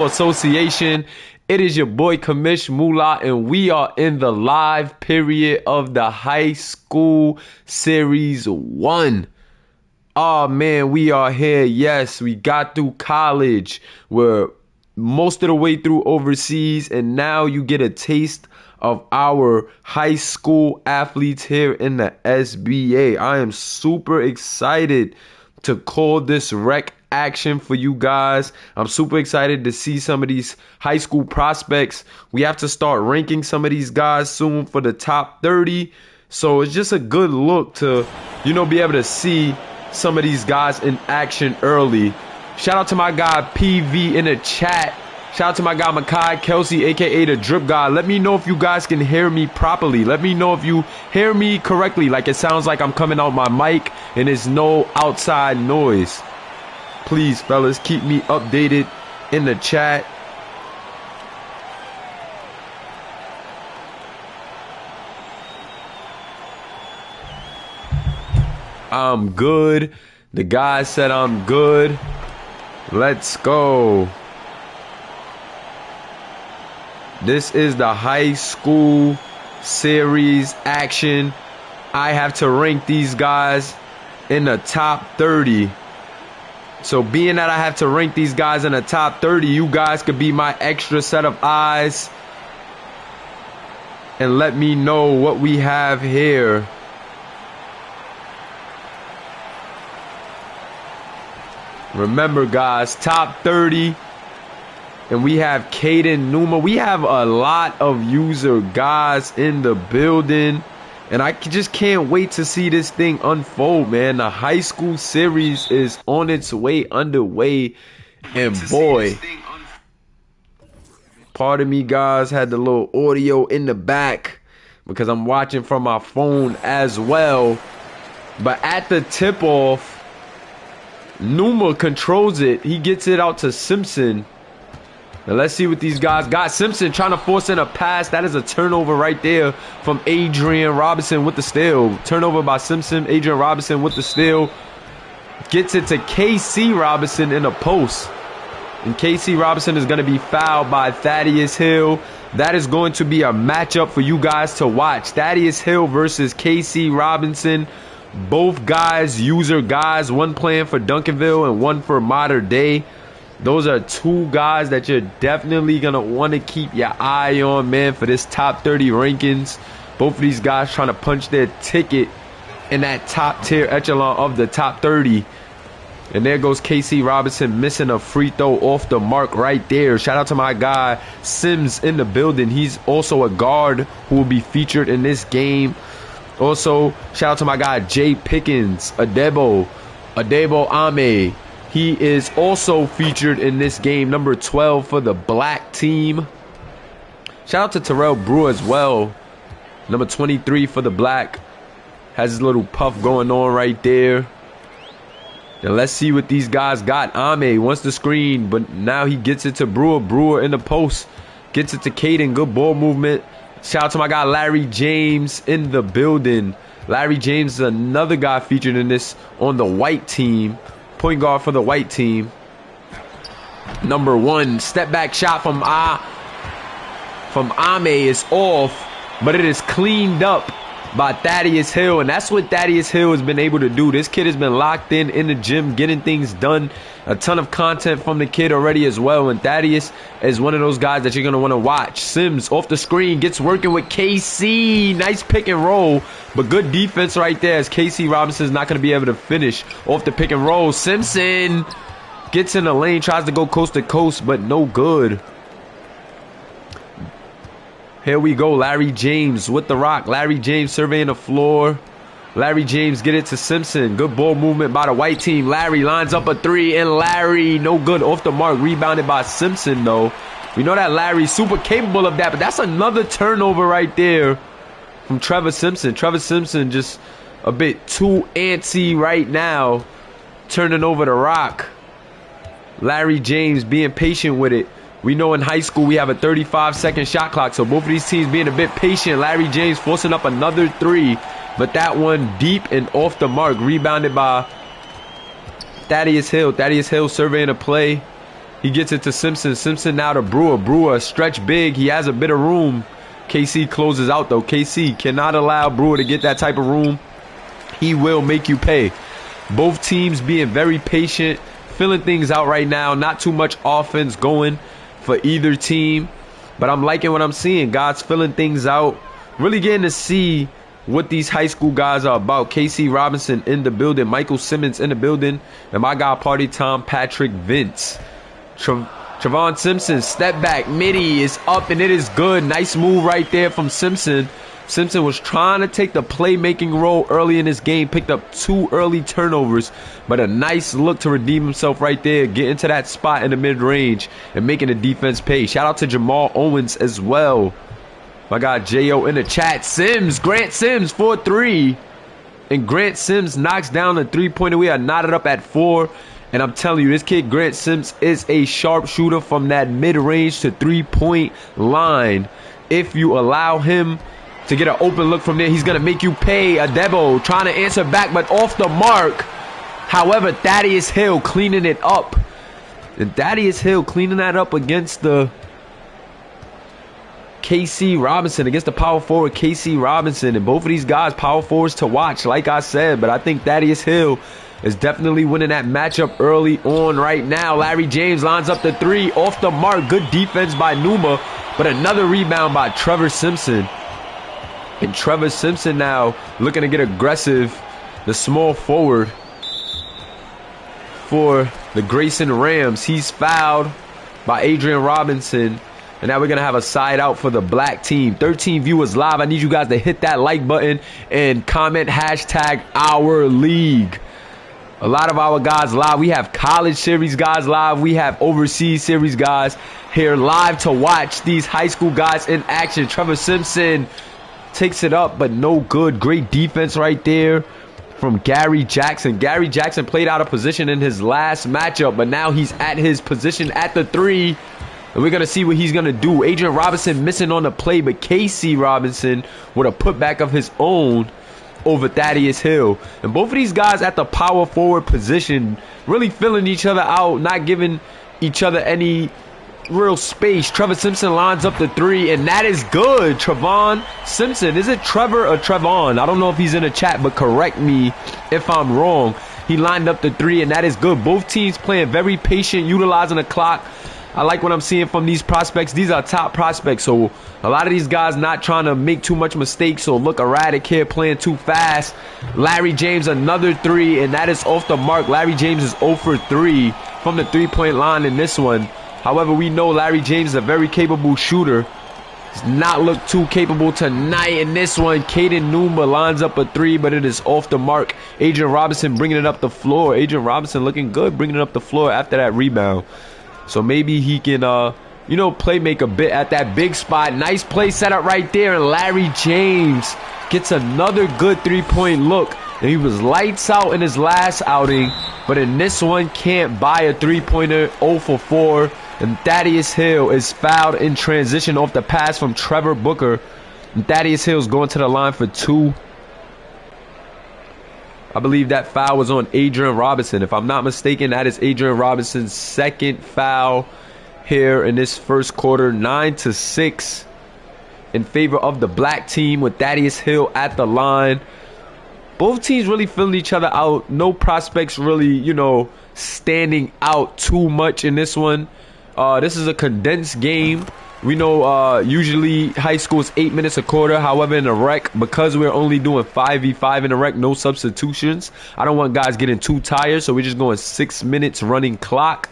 Association. It is your boy Kamish Moolah, and we are in the live period of the high school series 1. Oh man, we are here. Yes, we got through college. We're most of the way through overseas, and now you get a taste of our high school athletes here in the SBA. I am super excited to call this rec action for you guys. I'm super excited to see some of these high school prospects. We have to start ranking some of these guys soon for the top 30. So it's just a good look to, be able to see some of these guys in action early. Shout out to my guy PV in the chat. Shout out to my guy Makai Kelsey, aka the Drip Guy. Let me know if you guys can hear me properly. Let me know if you hear me correctly. Like it sounds like I'm coming out my mic and there's no outside noise. Please, fellas, keep me updated in the chat. I'm good. The guy said I'm good. Let's go. This is the high school series action. I have to rank these guys in the top 30. So being that I have to rank these guys in the top 30, you guys could be my extra set of eyes and let me know what we have here. Remember, guys, top 30. And we have Caden Numa. We have a lot of user guys in the building. And I just can't wait to see this thing unfold, man. The high school series is on its way underway. And boy, pardon me, guys, had the little audio in the back because I'm watching from my phone as well. But at the tip-off, Numa controls it. He gets it out to Simpson. Now let's see what these guys got. Simpson trying to force in a pass. That is a turnover right there from Adrian Robinson with the steal. Turnover by Simpson. Adrian Robinson with the steal. Gets it to KC Robinson in a post. And KC Robinson is going to be fouled by Thaddeus Hill. That is going to be a matchup for you guys to watch. Thaddeus Hill versus KC Robinson. Both guys, user guys. One playing for Duncanville and one for Mater Dei. Those are two guys that you're definitely going to want to keep your eye on, man, for this top 30 rankings. Both of these guys trying to punch their ticket in that top tier echelon of the top 30. And there goes KC Robinson missing a free throw off the mark right there. Shout out to my guy Sims in the building. He's also a guard who will be featured in this game. Also, shout out to my guy Jay Pickens, Adebo Ame. He is also featured in this game, number 12 for the black team. Shout out to Terrell Brewer as well, number 23 for the black. Has his little puff going on right there. Now let's see what these guys got. Ame wants the screen, but now he gets it to Brewer. Brewer in the post. Gets it to Caden. Good ball movement. Shout out to my guy Larry James in the building. Larry James is another guy featured in this on the white team. Point guard for the white team. Number 1. Step back shot from Ame is off, but it is cleaned up by Thaddeus Hill. And that's what Thaddeus Hill has been able to do. This kid has been locked in the gym, getting things done. A ton of content from the kid already as well. And Thaddeus is one of those guys that you're going to want to watch. Sims off the screen, gets working with KC. Nice pick and roll, but good defense right there as KC Robinson is not going to be able to finish off the pick and roll. Simpson gets in the lane, tries to go coast to coast, but no good. Here we go. Larry James with the rock. Larry James surveying the floor. Larry James get it to Simpson. Good ball movement by the white team. Larry lines up a 3, and Larry no good off the mark. Rebounded by Simpson though. We know that Larry's super capable of that, but that's another turnover right there from Trevor Simpson. Trevor Simpson just a bit too antsy right now, turning over the rock. Larry James being patient with it. We know in high school we have a 35-second shot clock, so both of these teams being a bit patient. Larry James forcing up another 3, but that one deep and off the mark. Rebounded by Thaddeus Hill. Thaddeus Hill surveying a play. He gets it to Simpson. Simpson now to Brewer. Brewer stretch big. He has a bit of room. KC closes out though. KC cannot allow Brewer to get that type of room. He will make you pay. Both teams being very patient, filling things out right now. Not too much offense going for either team. But I'm liking what I'm seeing. Guys filling things out. Really getting to see what these high school guys are about. KC Robinson in the building. Michael Simmons in the building. And my guy Party Tom Patrick Vince. Trevon Simpson, step back, midi is up and it is good. Nice move right there from Simpson. Simpson was trying to take the playmaking role early in this game. Picked up 2 early turnovers, but a nice look to redeem himself right there. Get into that spot in the mid-range and making the defense pay. Shout out to Jamal Owens as well. My guy J.O. in the chat. Grant Sims, 4-3. And Grant Sims knocks down the 3-pointer. We are knotted up at 4. And I'm telling you, this kid, Grant Sims, is a sharpshooter from that mid-range to 3-point line. If you allow him to get an open look from there, he's going to make you pay. Adebo trying to answer back, but off the mark. However, Thaddeus Hill cleaning it up. And Thaddeus Hill cleaning that up against the KC Robinson, against the power forward KC Robinson. And both of these guys, power forwards to watch, like I said. But I think Thaddeus Hill is definitely winning that matchup early on right now. Larry James lines up the 3 off the mark. Good defense by Numa, but another rebound by Trevor Simpson. And Trevor Simpson now looking to get aggressive, the small forward for the Grayson Rams. He's fouled by Adrian Robinson. And now we're going to have a side out for the black team. 13 viewers live. I need you guys to hit that like button and comment hashtag our league. A lot of our guys live. We have college series guys live. We have overseas series guys here live to watch these high school guys in action. Trevor Simpson takes it up, but no good. Great defense right there from Gary Jackson. Gary Jackson played out of position in his last matchup, but now he's at his position at the 3. And we're going to see what he's going to do. Adrian Robinson missing on the play, but KC Robinson with a putback of his own over Thaddeus Hill. And both of these guys at the power forward position, really filling each other out, not giving each other any real space. Trevor Simpson lines up the 3, and that is good. Trevon Simpson. Is it Trevor or Trevon? I don't know if he's in the chat, but correct me if I'm wrong. He lined up the 3, and that is good. Both teams playing very patient, utilizing the clock. I like what I'm seeing from these prospects. These are top prospects, so a lot of these guys not trying to make too much mistakes or look erratic here, playing too fast. Larry James, another 3, and that is off the mark. Larry James is 0 for 3 from the 3-point line in this one. However, we know Larry James is a very capable shooter. Does not look too capable tonight in this one. Caden Numa lines up a 3, but it is off the mark. Adrian Robinson bringing it up the floor. Adrian Robinson looking good, bringing it up the floor after that rebound. So maybe he can, play make a bit at that big spot. Nice play set up right there. And Larry James gets another good 3-point look. And he was lights out in his last outing. But in this one, can't buy a 3-pointer. 0 for 4. And Thaddeus Hill is fouled in transition off the pass from Trevor Booker. And Thaddeus Hill's going to the line for 2. I believe that foul was on Adrian Robinson. If I'm not mistaken, that is Adrian Robinson's second foul here in this first quarter. 9-6 in favor of the black team with Thaddeus Hill at the line. Both teams really filling each other out. No prospects really, standing out too much in this one. This is a condensed game. We know usually high school is 8 minutes a quarter. However, in the rec, because we're only doing 5v5 in the rec, no substitutions, I don't want guys getting too tired, so we're just going 6 minutes running clock.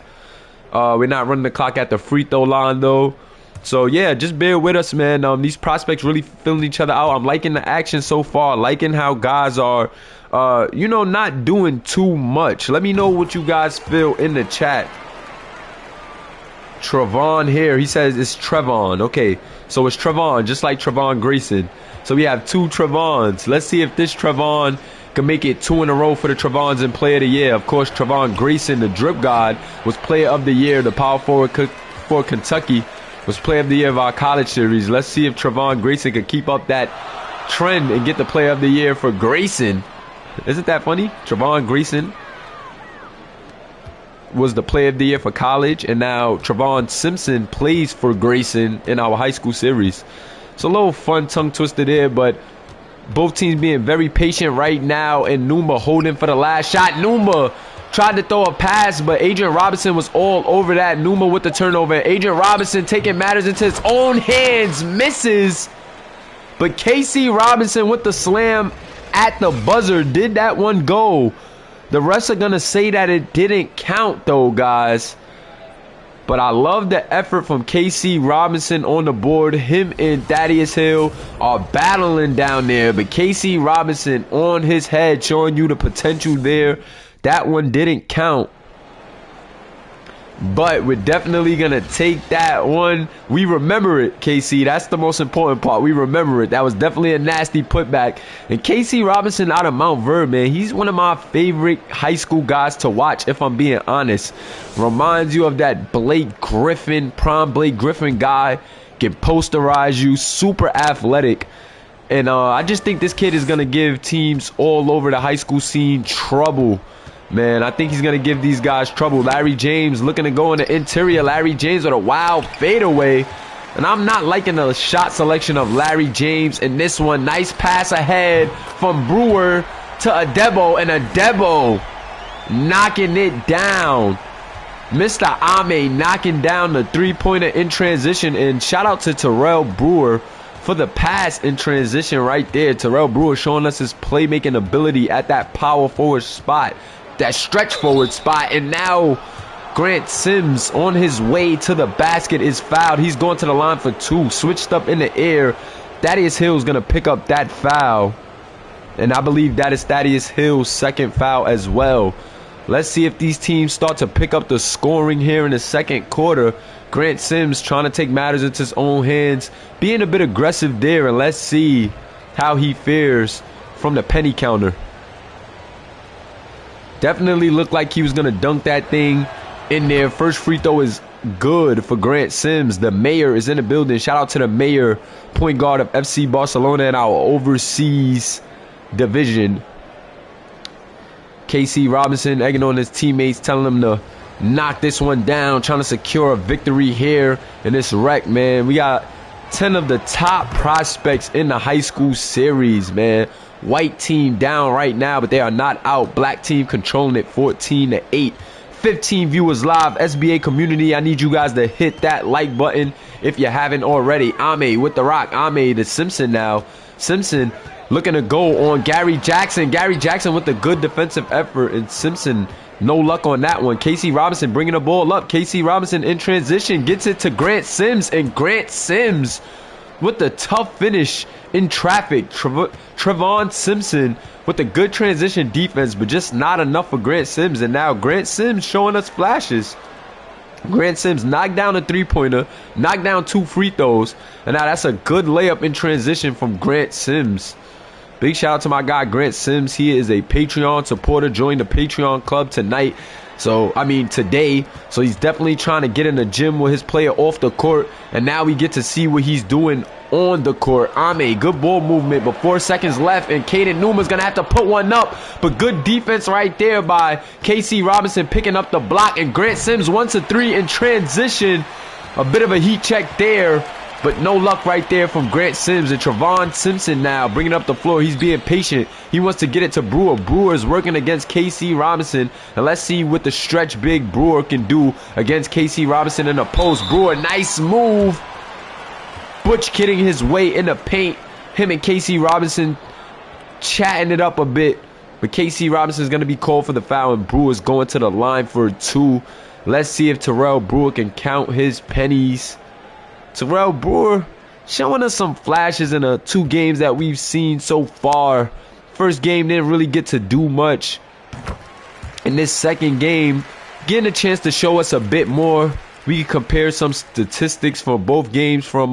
We're not running the clock at the free throw line, though. So, yeah, just bear with us, man. These prospects really filling each other out. I'm liking the action so far, liking how guys are, not doing too much. Let me know what you guys feel in the chat. Trevon here. He says it's Trevon. Okay, so it's Trevon, just like Trevon Grayson. So we have 2 Trevons. Let's see if this Trevon can make it 2 in a row for the Trevons and Player of the Year. Of course, Trevon Grayson, the drip god, was Player of the Year. The power forward for Kentucky was Player of the Year of our college series. Let's see if Trevon Grayson can keep up that trend and get the Player of the Year for Grayson. Isn't that funny? Trevon Grayson. was the player of the year for college, and now Trevon Simpson plays for Grayson in our high school series. It's a little fun tongue twister there, but both teams being very patient right now, and Numa holding for the last shot. Numa tried to throw a pass, but Adrian Robinson was all over that. Numa with the turnover. Adrian Robinson taking matters into his own hands, misses. But KC Robinson with the slam at the buzzer. Did that one go? The refs are going to say that it didn't count though, guys. But I love the effort from KC Robinson on the board. Him and Thaddeus Hill are battling down there. But KC Robinson on his head, showing you the potential there. That one didn't count. But we're definitely going to take that one. We remember it, KC. That's the most important part. We remember it. That was definitely a nasty putback. And KC Robinson out of Mount Vernon, man, he's one of my favorite high school guys to watch, if I'm being honest. Reminds you of that Blake Griffin, prime Blake Griffin guy. Can posterize you, super athletic. And I just think this kid is going to give teams all over the high school scene trouble. Man, I think he's going to give these guys trouble. Larry James looking to go in the interior. Larry James with a wild fadeaway. And I'm not liking the shot selection of Larry James in this one. Nice pass ahead from Brewer to Adebo. And Adebo knocking it down. Mr. Ame knocking down the three-pointer in transition. And shout out to Terrell Brewer for the pass in transition right there. Terrell Brewer showing us his playmaking ability at that power forward spot. That stretch forward spot. And now Grant Sims on his way to the basket is fouled. He's going to the line for two. Switched up in the air. Thaddeus Hill is going to pick up that foul. And I believe that is Thaddeus Hill's second foul as well. Let's see if these teams start to pick up the scoring here in the second quarter. Grant Sims trying to take matters into his own hands. Being a bit aggressive there. And let's see how he fares from the penny counter. Definitely looked like he was going to dunk that thing in there. First free throw is good for Grant Sims. The mayor is in the building. Shout out to the mayor, point guard of FC Barcelona in our overseas division. KC Robinson egging on his teammates, telling them to knock this one down, trying to secure a victory here in this wreck, man. We got 10 of the top prospects in the high school series, man. White team down right now, but they are not out. Black team controlling it 14-8. 15 viewers live. SBA community, I need you guys to hit that like button if you haven't already. Ame with the rock. Ame to Simpson now. Simpson looking to go on Gary Jackson. Gary Jackson with the good defensive effort, and Simpson no luck on that one. KC Robinson bringing the ball up. KC Robinson in transition gets it to Grant Sims, and Grant Sims with the tough finish in traffic. Trevon Simpson with a good transition defense, but just not enough for Grant Sims. And now Grant Sims showing us flashes. Grant Sims knocked down a three-pointer, knocked down 2 free throws, and now that's a good layup in transition from Grant Sims. Big shout out to my guy Grant Sims. He is a Patreon supporter. Joined the Patreon club tonight. Today. So he's definitely trying to get in the gym with his player off the court. And now we get to see what he's doing on the court. Ame, good ball movement, but 4 seconds left. And Caden Newman's going to have to put one up. But good defense right there by KC Robinson picking up the block. And Grant Sims 1-3 in transition. A bit of a heat check there. But no luck right there from Grant Sims. And Trevon Simpson now bringing up the floor. He's being patient. He wants to get it to Brewer. Brewer is working against KC Robinson. And let's see what the stretch big Brewer can do against KC Robinson in the post. Brewer, nice move. Butch kidding his way in the paint. Him and KC Robinson chatting it up a bit. But KC Robinson is going to be called for the foul. And Brewer's going to the line for 2. Let's see if Terrell Brewer can count his pennies. Terrell Brewer showing us some flashes in the 2 games that we've seen so far. First game didn't really get to do much. In this second game, getting a chance to show us a bit more. We can compare some statistics for both games from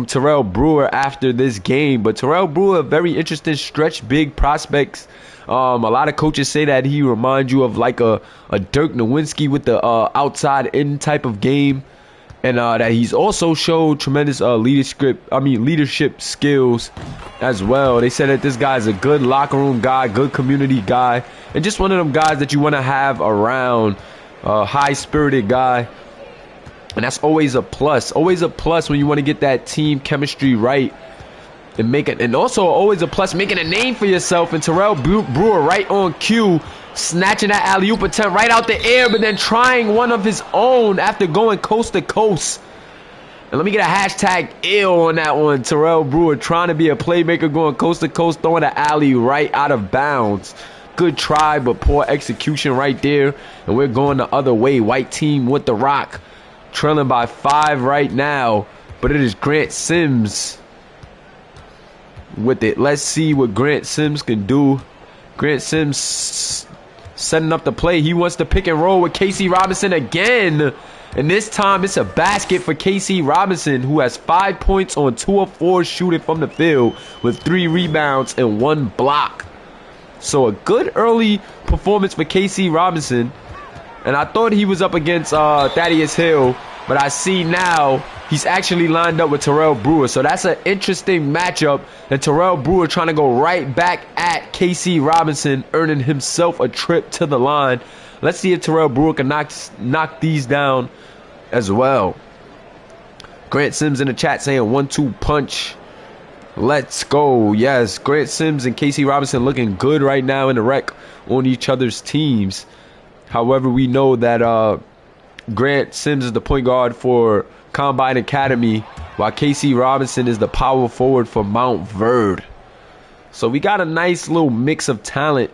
Terrell Brewer after this game. But Terrell Brewer, very interesting stretch big prospects. A lot of coaches say that he reminds you of like a Dirk Nowitzki with the outside in type of game. and that he's also showed tremendous leadership skills as well. They said that this guy is a good locker room guy, good community guy, and just one of them guys that you want to have around, high-spirited guy. And that's always a plus. Always a plus when you want to get that team chemistry right. And also always a plus making a name for yourself. And Terrell Brewer right on cue, snatching that alley-oop attempt right out the air, but then trying one of his own after going coast to coast. And let me get a hashtag ill on that one. Terrell Brewer trying to be a playmaker, going coast to coast, throwing an alley right out of bounds. Good try, but poor execution right there. And we're going the other way. White team with the rock, trailing by 5 right now. But it is Grant Sims with it. Let's see what Grant Sims can do. Grant Sims setting up the play. He wants to pick and roll with Casey Robinson again. And this time it's a basket for Casey Robinson, who has 5 points on 2 of 4 shooting from the field with 3 rebounds and 1 block. So a good early performance for Casey Robinson. And I thought he was up against Thaddeus Hill, but I see now he's actually lined up with Terrell Brewer. So that's an interesting matchup. And Terrell Brewer trying to go right back at Casey Robinson, earning himself a trip to the line. Let's see if Terrell Brewer can knock these down as well. Grant Sims in the chat saying 1-2 punch. Let's go. Yes, Grant Sims and Casey Robinson looking good right now in the rec on each other's teams. However, we know that Grant Sims is the point guard for Combine Academy, while Casey Robinson is the power forward for Mount Verde. So we got a nice little mix of talent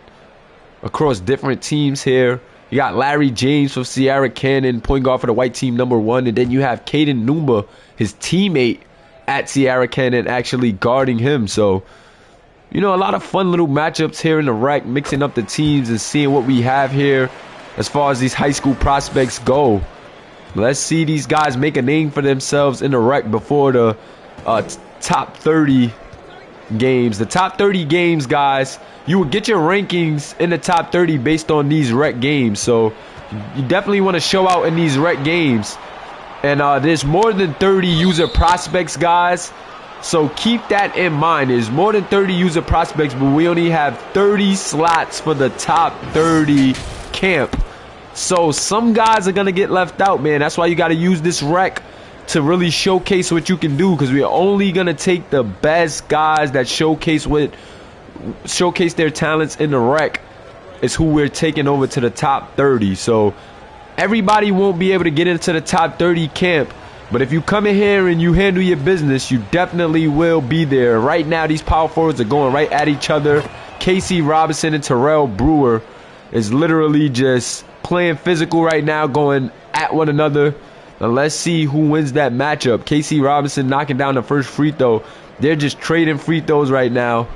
across different teams here. You got Larry James from Sierra Canyon, point guard for the white team #1. And then you have Caden Numa, his teammate at Sierra Canyon, actually guarding him. So, you know, a lot of fun little matchups here in the rec, mixing up the teams and seeing what we have here as far as these high school prospects go. Let's see these guys make a name for themselves in the rec before the top 30 games. The top 30 games, guys, you will get your rankings in the top 30 based on these rec games. So you definitely want to show out in these rec games. And there's more than 30 user prospects, guys. So keep that in mind. There's more than 30 user prospects, but we only have 30 slots for the top 30 camp. So some guys are going to get left out, man. That's why you got to use this rec to really showcase what you can do, because we're only going to take the best guys that showcase their talents in the rec is who we're taking over to the top 30. So everybody won't be able to get into the top 30 camp, but if you come in here and you handle your business, you definitely will be there. Right now, these power forwards are going right at each other. Casey Robinson and Terrell Brewer is literally just playing physical right now, going at one another. And let's see who wins that matchup. Casey Robinson knocking down the first free throw. They're just trading free throws right now,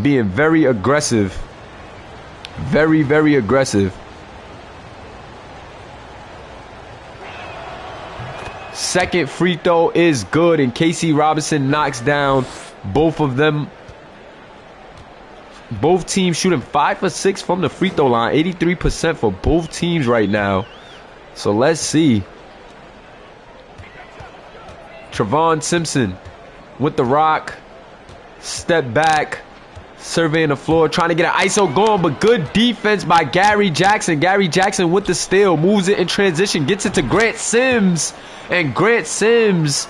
being very aggressive. Very, very aggressive. Second free throw is good, and Casey Robinson knocks down both of them. Both teams shooting 5 for 6 from the free throw line. 83% for both teams right now. So let's see. Trevon Simpson with the rock. Step back. Surveying the floor. Trying to get an ISO going, but good defense by Gary Jackson. Gary Jackson with the steal. Moves it in transition. Gets it to Grant Sims. And Grant Sims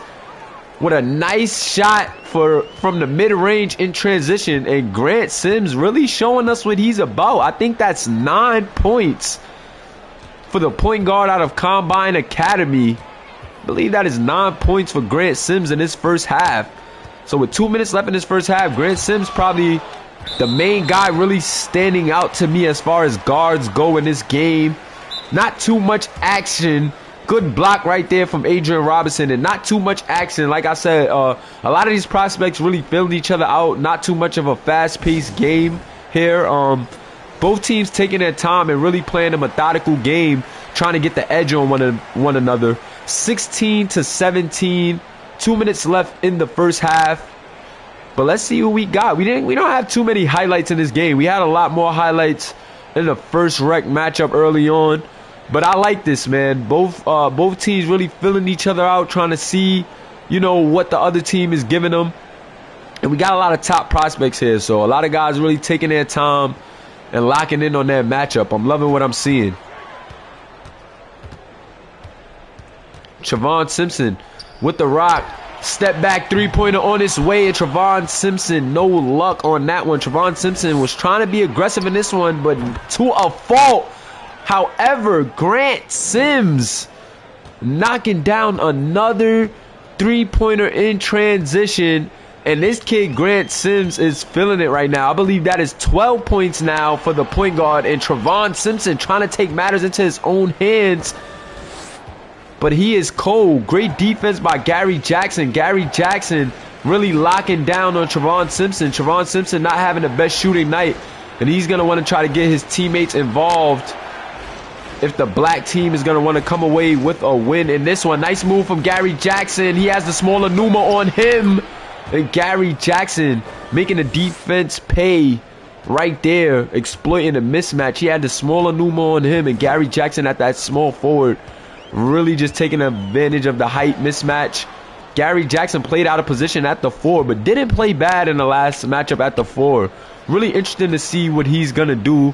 with a nice shot from the mid-range in transition. And Grant Sims really showing us what he's about. I think that's 9 points for the point guard out of Combine Academy. I believe that is 9 points for Grant Sims in his first half. So with 2 minutes left in his first half, Grant Sims probably the main guy really standing out to me as far as guards go in this game. Not too much action. Good block right there from Adrian Robinson, and not too much action. Like I said, a lot of these prospects really filling each other out. Not too much of a fast-paced game here. Both teams taking their time and really playing a methodical game, trying to get the edge on one another. 16-17. 2 minutes left in the first half. But let's see who we got. We don't have too many highlights in this game. We had a lot more highlights in the first rec matchup early on. But I like this, man. Both teams really filling each other out, trying to see, you know, what the other team is giving them. And we got a lot of top prospects here, so a lot of guys really taking their time and locking in on their matchup. I'm loving what I'm seeing. Trevon Simpson with the rock. Step back three-pointer on its way. And Trevon Simpson, no luck on that one. Trevon Simpson was trying to be aggressive in this one, but to a fault. However, Grant Sims knocking down another three-pointer in transition. And this kid, Grant Sims, is feeling it right now. I believe that is 12 points now for the point guard. And Trevon Simpson trying to take matters into his own hands. But he is cold. Great defense by Gary Jackson. Gary Jackson really locking down on Trevon Simpson. Trevon Simpson not having the best shooting night. And he's going to want to try to get his teammates involved if the black team is going to want to come away with a win in this one. Nice move from Gary Jackson. He has the smaller Numa on him. And Gary Jackson making the defense pay right there, exploiting a mismatch. He had the smaller Numa on him, and Gary Jackson at that small forward, really just taking advantage of the height mismatch. Gary Jackson played out of position at the 4, but didn't play bad in the last matchup at the 4. Really interesting to see what he's going to do.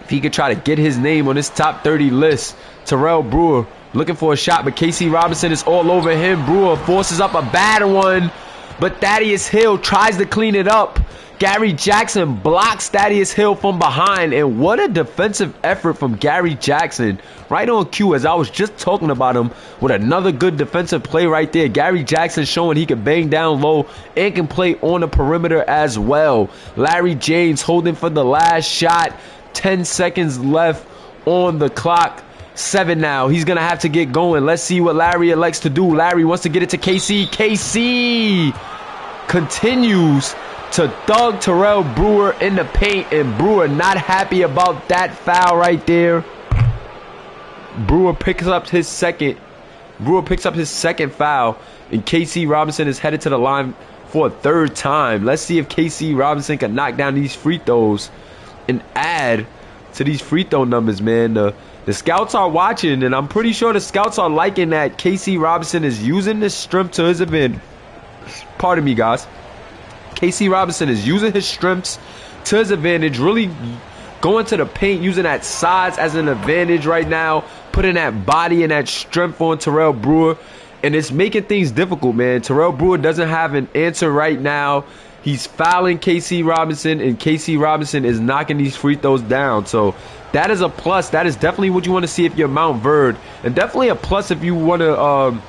If he could try to get his name on this top 30 list. Terrell Brewer looking for a shot, but Casey Robinson is all over him. Brewer forces up a bad one, but Thaddeus Hill tries to clean it up. Gary Jackson blocks Thaddeus Hill from behind, and what a defensive effort from Gary Jackson. Right on cue, as I was just talking about him, with another good defensive play right there. Gary Jackson showing he can bang down low and can play on the perimeter as well. Larry James holding for the last shot. 10 seconds left on the clock. 7 now. He's going to have to get going. Let's see what Larry elects to do. Larry wants to get it to KC. KC continues to thug Terrell Brewer in the paint, and Brewer not happy about that foul right there. Brewer picks up his second foul, and KC Robinson is headed to the line for a third time. Let's see if KC Robinson can knock down these free throws and add to these free throw numbers, man. The scouts are watching, and I'm pretty sure the scouts are liking that KC Robinson is using this strength to his advantage. Pardon me, guys. KC Robinson is using his strengths to his advantage, really going to the paint, using that size as an advantage right now, putting that body and that strength on Terrell Brewer, and it's making things difficult, man. Terrell Brewer doesn't have an answer right now. He's fouling KC Robinson, and KC Robinson is knocking these free throws down. So that is a plus. That is definitely what you want to see if you're Mount Verde, and definitely a plus if you want to,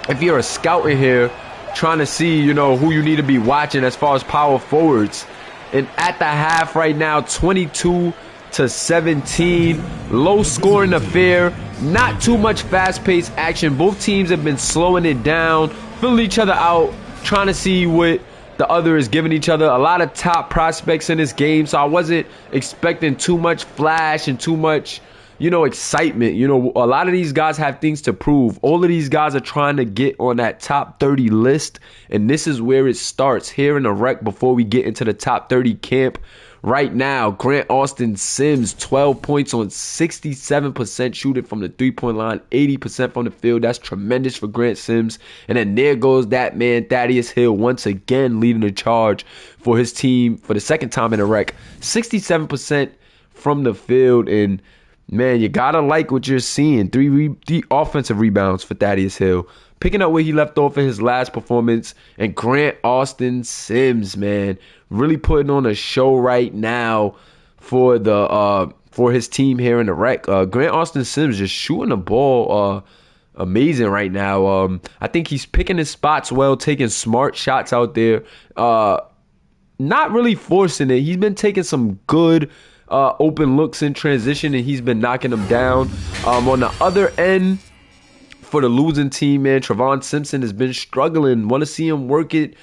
if you're a scout in here, trying to see, you know, who you need to be watching as far as power forwards. And at the half right now, 22-17, low scoring affair, not too much fast-paced action. Both teams have been slowing it down, filling each other out, trying to see what the other is giving each other. A lot of top prospects in this game, so I wasn't expecting too much flash and too much, you know, excitement. You know, a lot of these guys have things to prove. All of these guys are trying to get on that top 30 list, and this is where it starts here in the rec before we get into the top 30 camp. Right now, Grant Austin Sims, 12 points on 67% shooting from the three-point line, 80% from the field. That's tremendous for Grant Sims. And then there goes that man, Thaddeus Hill, once again leading the charge for his team for the second time in the rec. 67% from the field, and man, you gotta like what you're seeing. Three offensive rebounds for Thaddeus Hill, picking up where he left off in his last performance. And Grant Austin Sims, man, really putting on a show right now for the for his team here in the rec. Grant Austin Sims just shooting the ball amazing right now. I think he's picking his spots well, taking smart shots out there, not really forcing it. He's been taking some good open looks in transition, and he's been knocking them down. On the other end, for the losing team, man, Trevon Simpson has been struggling. Want to see him work his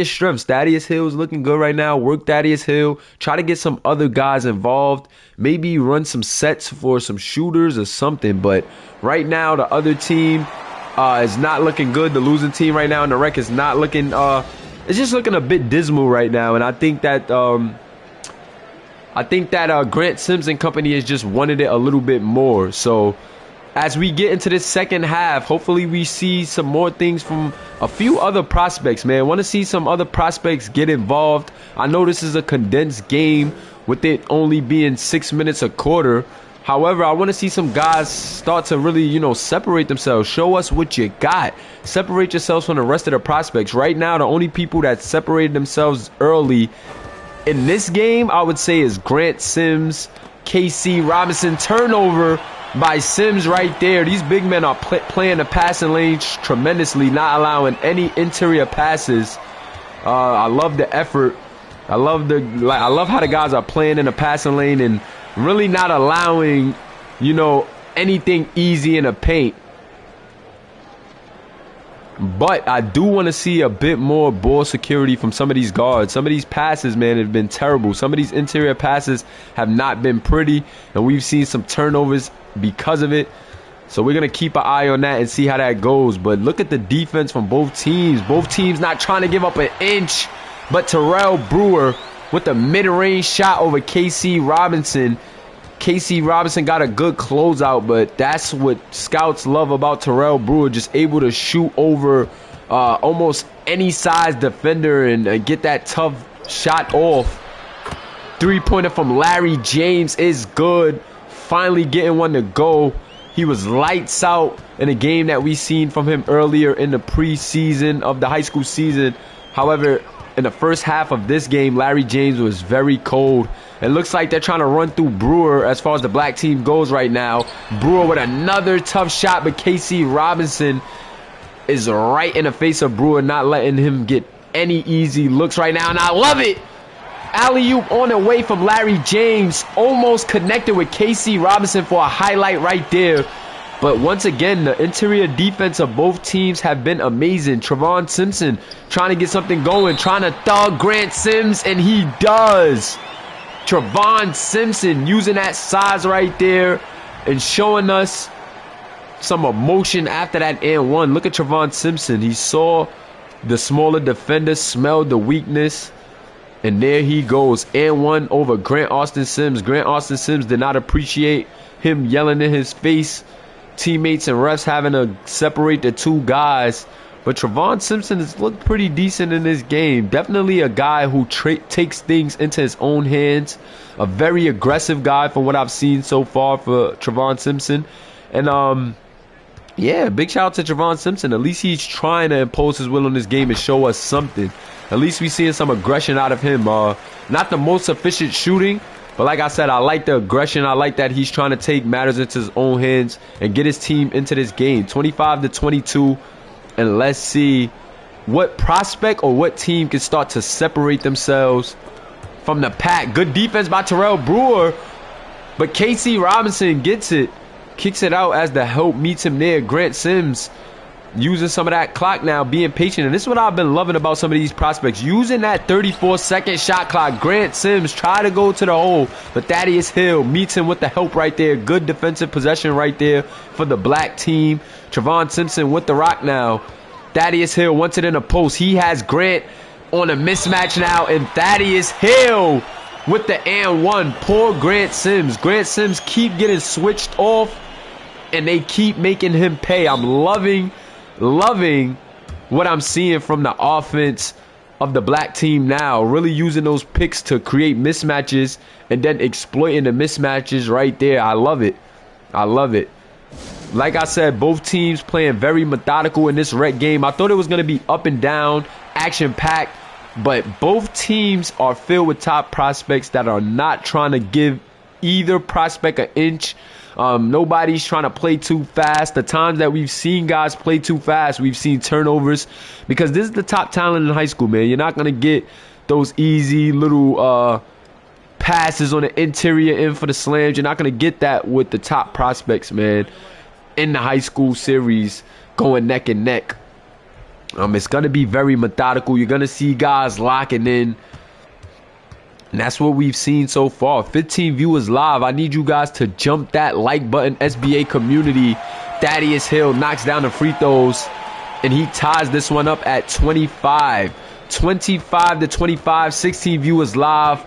strengths. Thaddeus Hill is looking good right now. Work Thaddeus Hill. Try to get some other guys involved. Maybe run some sets for some shooters or something. But right now, the other team is not looking good. The losing team right now in the rec is not looking. It's just looking a bit dismal right now. And I think that I think that Grant Sims and company has just wanted it a little bit more. So as we get into this second half, hopefully we see some more things from a few other prospects, man. Want to see some other prospects get involved. I know this is a condensed game with it only being 6 minutes a quarter. However, I want to see some guys start to really, you know, separate themselves. Show us what you got. Separate yourselves from the rest of the prospects. Right now, the only people that separated themselves early in this game, I would say, is Grant Sims, KC Robinson. Turnover by Sims right there. These big men are playing the passing lane tremendously, not allowing any interior passes. I love the effort. I love how the guys are playing in the passing lane and really not allowing, you know, anything easy in the paint. But I do want to see a bit more ball security from some of these guards. Some of these passes, man, have been terrible. Some of these interior passes have not been pretty, and we've seen some turnovers because of it. So we're going to keep an eye on that and see how that goes. But look at the defense from both teams. Both teams not trying to give up an inch. But Terrell Brewer with the mid-range shot over KC Robinson. KC Robinson got a good closeout, but that's what scouts love about Terrell Brewer, just able to shoot over almost any size defender and get that tough shot off. Three-pointer from Larry James is good. Finally getting one to go. He was lights out in a game that we seen from him earlier in the preseason of the high school season. However, in the first half of this game, Larry James was very cold. It looks like they're trying to run through Brewer as far as the black team goes right now. Brewer with another tough shot, but KC Robinson is right in the face of Brewer, not letting him get any easy looks right now, and I love it. Alley-oop on the way from Larry James, almost connected with KC Robinson for a highlight right there. But once again, the interior defense of both teams have been amazing. Trevon Simpson trying to get something going, trying to thug Grant Sims, and he does. Trevon Simpson using that size right there and showing us some emotion after that and one. Look at Trevon Simpson. He saw the smaller defender, smelled the weakness, and there he goes. And one over Grant Austin Sims. Grant Austin Sims did not appreciate him yelling in his face. Teammates and refs having to separate the two guys. But Trevon Simpson has looked pretty decent in this game. Definitely a guy who takes things into his own hands. A very aggressive guy from what I've seen so far for Trevon Simpson. And yeah, big shout out to Trevon Simpson. At least he's trying to impose his will on this game and show us something. At least we're seeing some aggression out of him. Not the most efficient shooting, but like I said, I like the aggression. I like that he's trying to take matters into his own hands and get his team into this game. 25-22. And let's see what prospect or what team can start to separate themselves from the pack. Good defense by Terrell Brewer. But KC Robinson gets it. Kicks it out as the help meets him there. Grant Sims using some of that clock now, being patient. And this is what I've been loving about some of these prospects. Using that 34-second shot clock. Grant Sims try to go to the hole, but Thaddeus Hill meets him with the help right there. Good defensive possession right there for the black team. Trevon Simpson with the rock now. Thaddeus Hill wants it in the post. He has Grant on a mismatch now, and Thaddeus Hill with the and one. Poor Grant Sims. Grant Sims keep getting switched off, and they keep making him pay. I'm loving what I'm seeing from the offense of the black team now. Really using those picks to create mismatches and then exploiting the mismatches right there. I love it. I love it. Like I said, both teams playing very methodical in this rec game. I thought it was going to be up and down, action-packed, but both teams are filled with top prospects that are not trying to give either prospect an inch. Nobody's trying to play too fast. The times that we've seen guys play too fast, we've seen turnovers, because this is the top talent in high school, man. You're not going to get those easy little passes on the interior end for the slams. You're not going to get that with the top prospects, man, in the high school series going neck and neck. It's going to be very methodical. You're going to see guys locking in. And that's what we've seen so far. 15 viewers live. I need you guys to jump that like button, SBA community. Thaddeus Hill knocks down the free throws, and he ties this one up at 25. 25-25, 16 viewers live.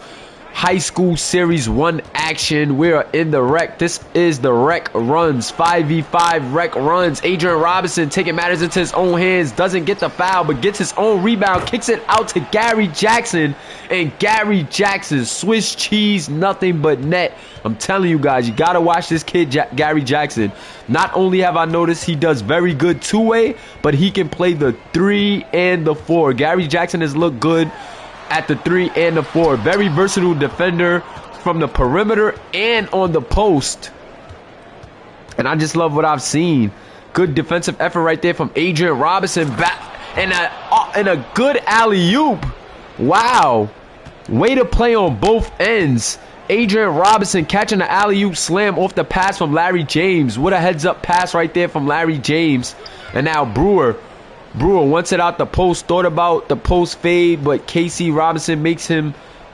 High School Series 1 action. We are in the rec. This is the rec runs. 5v5 rec runs. Adrian Robinson taking matters into his own hands. Doesn't get the foul, but gets his own rebound. Kicks it out to Gary Jackson. And Gary Jackson, Swiss cheese, nothing but net. I'm telling you guys, you got to watch this kid, Gary Jackson. Not only have I noticed he does very good two-way, but he can play the 3 and the 4. Gary Jackson has looked good at the 3 and the 4. Very versatile defender from the perimeter and on the post. And I just love what I've seen. Good defensive effort right there from Adrian Robinson. Back and a good alley-oop. Wow. Way to play on both ends. Adrian Robinson catching the alley-oop slam off the pass from Larry James. What a heads-up pass right there from Larry James. And now Brewer wants it out the post, thought about the post fade, but KC Robinson makes him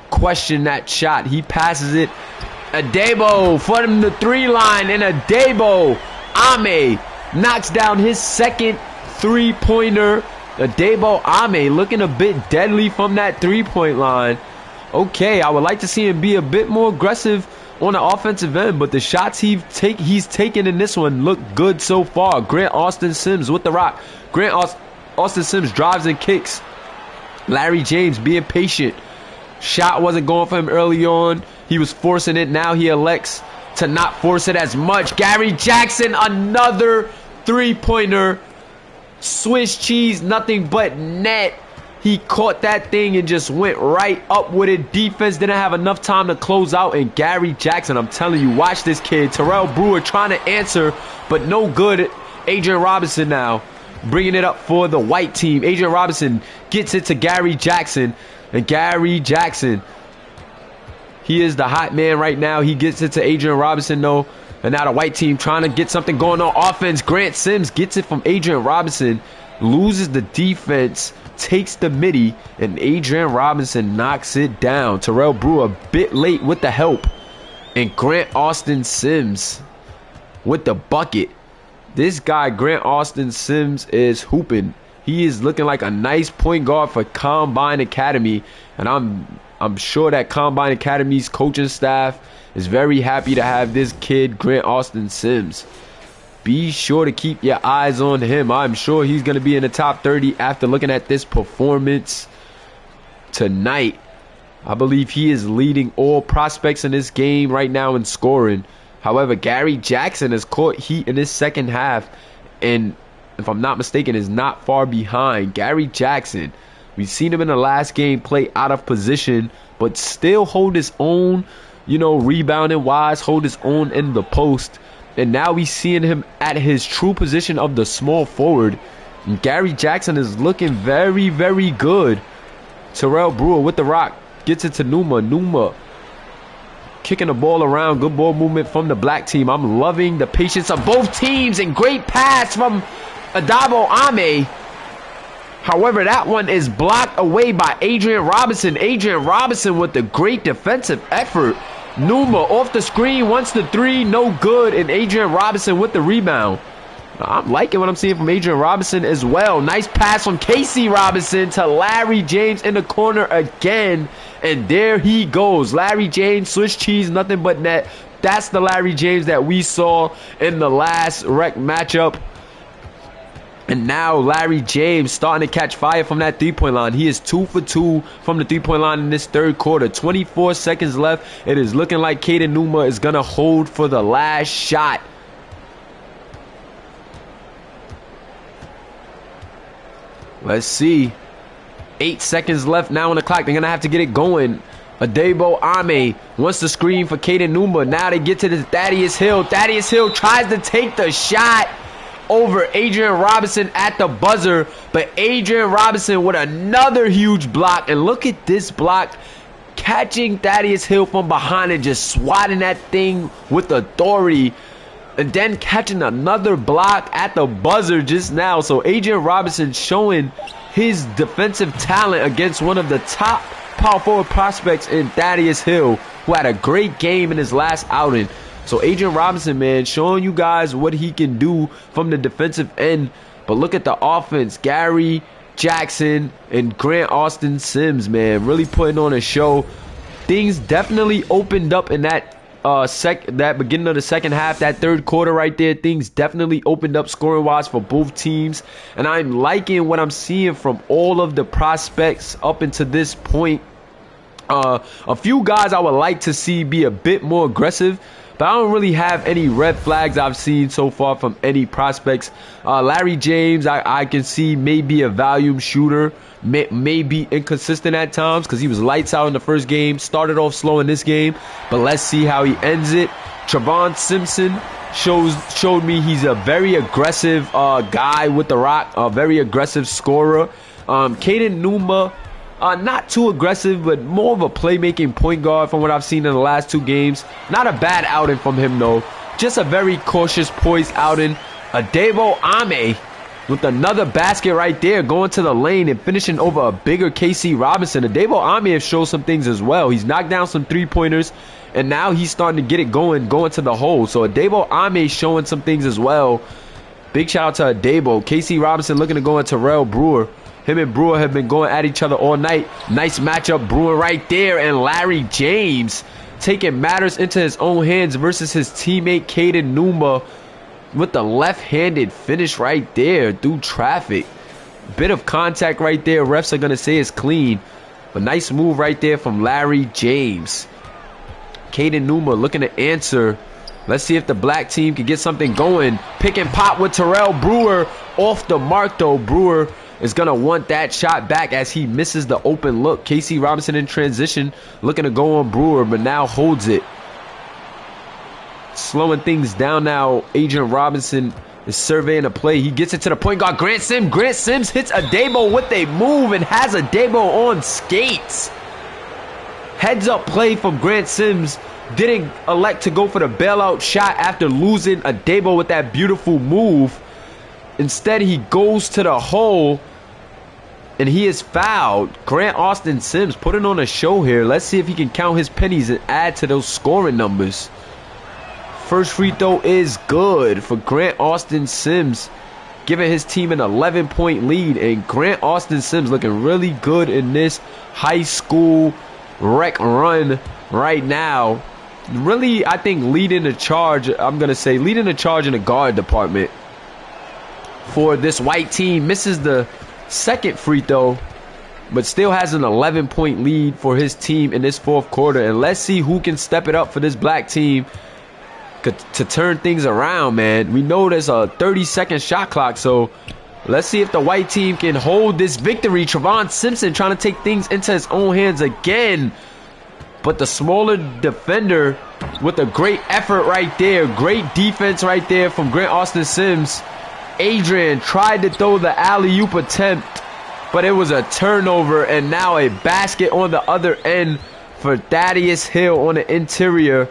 question that shot. He passes it. Adebo from the 3 line, and Adebo Ame knocks down his second 3-pointer. Adebo Ame looking a bit deadly from that 3-point line. Okay, I would like to see him be a bit more aggressive on the offensive end, but the shots he's taken in this one look good so far. Grant Austin Sims with the rock. Austin Sims drives and kicks. Larry James being patient. Shot wasn't going for him early on. He was forcing it. Now he elects to not force it as much. Gary Jackson, another 3-pointer. Swiss cheese, nothing but net. He caught that thing and just went right up with it. Defense didn't have enough time to close out. And Gary Jackson, I'm telling you, watch this kid. Terrell Brewer trying to answer, but no good. Adrian Robinson now bringing it up for the white team. Adrian Robinson gets it to Gary Jackson. And Gary Jackson, he is the hot man right now. He gets it to Adrian Robinson, though. And now the white team trying to get something going on offense. Grant Sims gets it from Adrian Robinson. Loses the defense. Takes the midi. And Adrian Robinson knocks it down. Terrell Brewer a bit late with the help. And Grant Austin Sims with the bucket. This guy, Grant Austin Sims, is hooping. He is looking like a nice point guard for Combine Academy. And I'm sure that Combine Academy's coaching staff is very happy to have this kid, Grant Austin Sims. Be sure to keep your eyes on him. I'm sure he's going to be in the top 30 after looking at this performance tonight. I believe he is leading all prospects in this game right now in scoring. However, Gary Jackson has caught heat in this second half, and if I'm not mistaken, is not far behind. Gary Jackson, we've seen him in the last game play out of position, but still hold his own, rebounding wise, hold his own in the post. And now we're seeing him at his true position of the small forward. And Gary Jackson is looking very, very good. Terrell Brewer with the rock. Gets it to Numa. Numa kicking the ball around. Good ball movement from the black team. I'm loving the patience of both teams. And great pass from Adebo Ame. However, that one is blocked away by Adrian Robinson. Adrian Robinson with the great defensive effort. Numa off the screen, wants the 3, no good. And Adrian Robinson with the rebound. I'm liking what I'm seeing from Adrian Robinson as well. Nice pass from KC Robinson to Larry James in the corner again. And there he goes. Larry James, Swiss cheese, nothing but net. That's the Larry James that we saw in the last rec matchup. And now Larry James starting to catch fire from that 3-point line. He is 2 for 2 from the 3-point line in this third quarter. 24 seconds left. It is looking like Caden Numa is going to hold for the last shot. Let's see. 8 seconds left now on the clock. They're going to have to get it going. Adebo Ame wants to screen for Caden Numa. Now they get to this Thaddeus Hill. Thaddeus Hill tries to take the shot over Adrian Robinson at the buzzer, but Adrian Robinson with another huge block. And look at this block, catching Thaddeus Hill from behind and just swatting that thing with authority, and then catching another block at the buzzer just now. So Adrian Robinson showing his defensive talent against one of the top power forward prospects in Thaddeus Hill, who had a great game in his last outing. So Adrian Robinson, man, showing you guys what he can do from the defensive end. But look at the offense. Gary Jackson and Grant Austin Sims, man, really putting on a show. things definitely opened up in that that beginning of the second half, that third quarter right there. Things definitely opened up scoring wise for both teams, and I'm liking what I'm seeing from all of the prospects up until this point. A few guys I would like to see be a bit more aggressive, but I don't really have any red flags I've seen so far from any prospects. Larry James, I can see maybe a volume shooter, may be inconsistent at times because he was lights out in the first game, started off slow in this game, but let's see how he ends it. Trevon Simpson showed me he's a very aggressive guy with the rock, a very aggressive scorer. Caden Numa, not too aggressive, but more of a playmaking point guard from what I've seen in the last 2 games. Not a bad outing from him, though. Just a very cautious, poised outing. Adebo Ame with another basket right there, going to the lane and finishing over a bigger KC Robinson. Adebo Ame has shown some things as well. He's knocked down some 3-pointers, and now he's starting to get it going to the hole. So Adebo Ame showing some things as well. Big shout out to Adebo. KC Robinson looking to go into Terrell Brewer. Him and Brewer have been going at each other all night. Nice matchup, Brewer right there. And Larry James taking matters into his own hands versus his teammate Caden Numa with the left-handed finish right there through traffic. Bit of contact right there. Refs are going to say it's clean. But nice move right there from Larry James. Caden Numa looking to answer. Let's see if the black team can get something going. Pick and pop with Terrell Brewer. Off the mark, though. Brewer is going to want that shot back as he misses the open look. KC Robinson in transition, looking to go on Brewer, but now holds it. Slowing things down now. Adrian Robinson is surveying a play. He gets it to the point guard, Grant Sims. Grant Sims hits Adebo with a move and has Adebo on skates. Heads up play from Grant Sims. Didn't elect to go for the bailout shot after losing Adebo with that beautiful move. Instead, he goes to the hole, and he is fouled. Grant Austin Sims putting on a show here. Let's see if he can count his pennies and add to those scoring numbers. First free throw is good for Grant Austin Sims, giving his team an 11-point lead. And Grant Austin Sims looking really good in this high school rec run right now. Really, I think leading the charge, I'm going to say leading the charge in the guard department for this white team. Misses the second free throw, but still has an 11-point lead for his team in this fourth quarter. And let's see who can step it up for this black team to turn things around, man. We know there's a 30-second shot clock, so let's see if the white team can hold this victory. Trevon Simpson trying to take things into his own hands again, but the smaller defender with a great effort right there. Great defense right there from Grant Austin Sims. Adrian tried to throw the alley-oop attempt, but it was a turnover, and now a basket on the other end for Thaddeus Hill on the interior,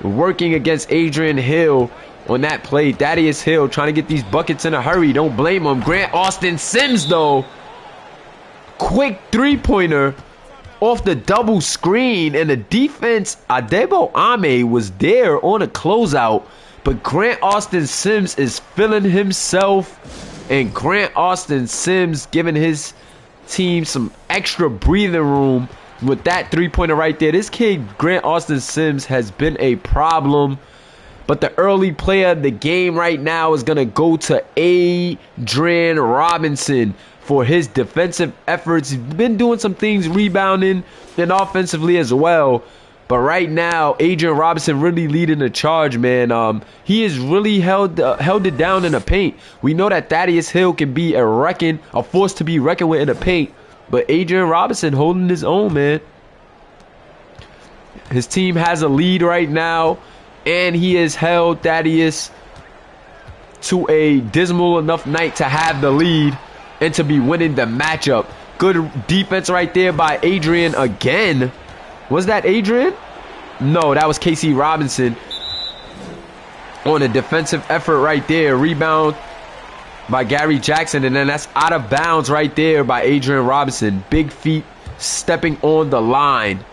working against Adrian Hill on that play. Thaddeus Hill trying to get these buckets in a hurry. Don't blame him. Grant Austin Sims, though, quick three-pointer off the double screen, and the defense, Adebo Ame was there on a closeout. But Grant Austin Sims is feeling himself, and Grant Austin Sims giving his team some extra breathing room with that three-pointer right there. This kid, Grant Austin Sims, has been a problem. But the early player of the game right now is going to go to Adrian Robinson for his defensive efforts. He's been doing some things rebounding and offensively as well. But right now, Adrian Robinson really leading the charge, man. He has really held it down in the paint. We know that Thaddeus Hill can be a force to be reckoned with in the paint. But Adrian Robinson holding his own, man. His team has a lead right now, and he has held Thaddeus to a dismal enough night to have the lead and to be winning the matchup. Good defense right there by Adrian again. Was that Adrian? No, that was KC Robinson on a defensive effort right there. Rebound by Gary Jackson, and then that's out of bounds right there by Adrian Robinson. Big feet stepping on the line.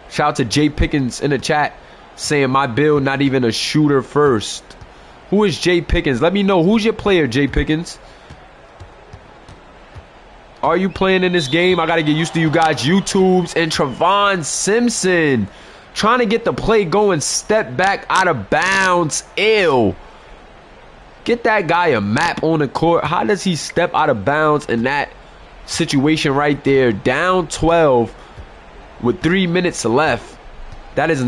Shout out to Jay Pickens in the chat saying my build not even a shooter first. Who is Jay Pickens? Let me know. Who's your player, Jay Pickens? Are you playing in this game? I got to get used to you guys' YouTubes. And Trevon Simpson trying to get the play going. Step back out of bounds. Ew. Get that guy a map on the court. How does he step out of bounds in that situation right there? Down 12 with 3 minutes left. That is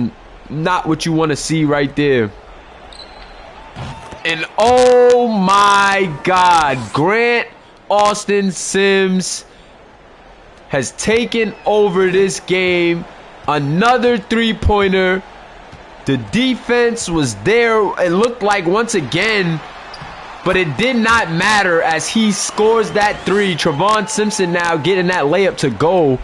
not what you want to see right there. And oh my God, Grant Austin Sims has taken over this game. Another three-pointer. The defense was there. It looked like once again, but it did not matter as he scores that three. Trevon Simpson now getting that layup to go.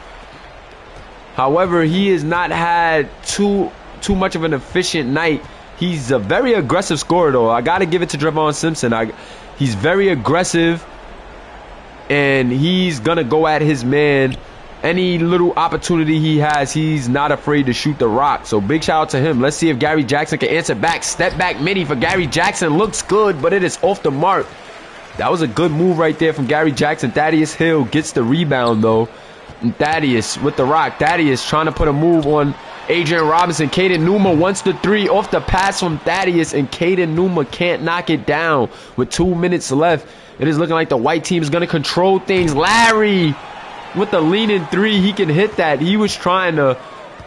However, he has not had too much of an efficient night. He's a very aggressive scorer, though. I got to give it to Trevon Simpson. He's very aggressive, and he's going to go at his man. Any little opportunity he has, he's not afraid to shoot the rock. So big shout out to him. Let's see if Gary Jackson can answer back. Step back mini for Gary Jackson. Looks good, but it is off the mark. That was a good move right there from Gary Jackson. Thaddeus Hill gets the rebound, though. And Thaddeus with the rock. Thaddeus trying to put a move on Adrian Robinson. Caden Numa wants the three off the pass from Thaddeus, and Caden Numa can't knock it down with 2 minutes left. It is looking like the white team is going to control things. Larry with the leaning three. He can hit that. He was trying to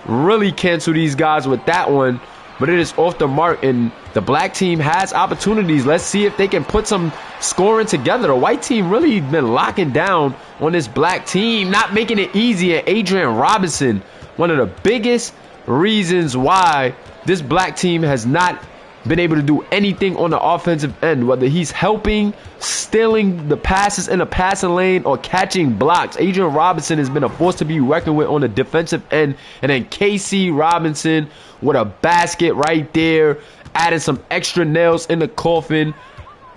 really cancel these guys with that one, but it is off the mark, and the black team has opportunities. Let's see if they can put some scoring together. The white team really been locking down on this black team, not making it easy. And Adrian Robinson, one of the biggest reasons why this black team has not been able to do anything on the offensive end, whether he's helping, stealing the passes in the passing lane, or catching blocks. Adrian Robinson has been a force to be reckoned with on the defensive end. And then KC Robinson with a basket right there, adding some extra nails in the coffin.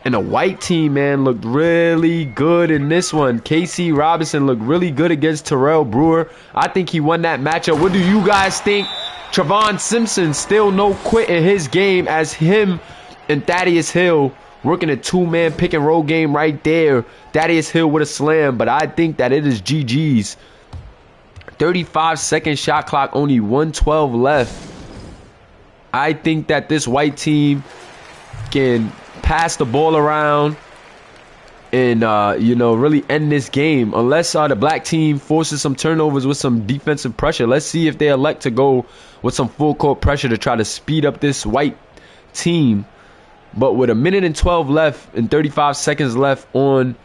And the white team, man, looked really good in this one. KC Robinson looked really good against Terrell Brewer. I think he won that matchup. What do you guys think? Trevon Simpson still no quit in his game, as him and Thaddeus Hill working a two-man pick and roll game right there. Thaddeus Hill with a slam, but I think that it is GG's. 35-second shot clock, only 1:12 left. I think that this white team can pass the ball around and really end this game, unless the black team forces some turnovers with some defensive pressure. Let's see if they elect to go with some full court pressure to try to speed up this white team. But with 1:12 left and 35 seconds left and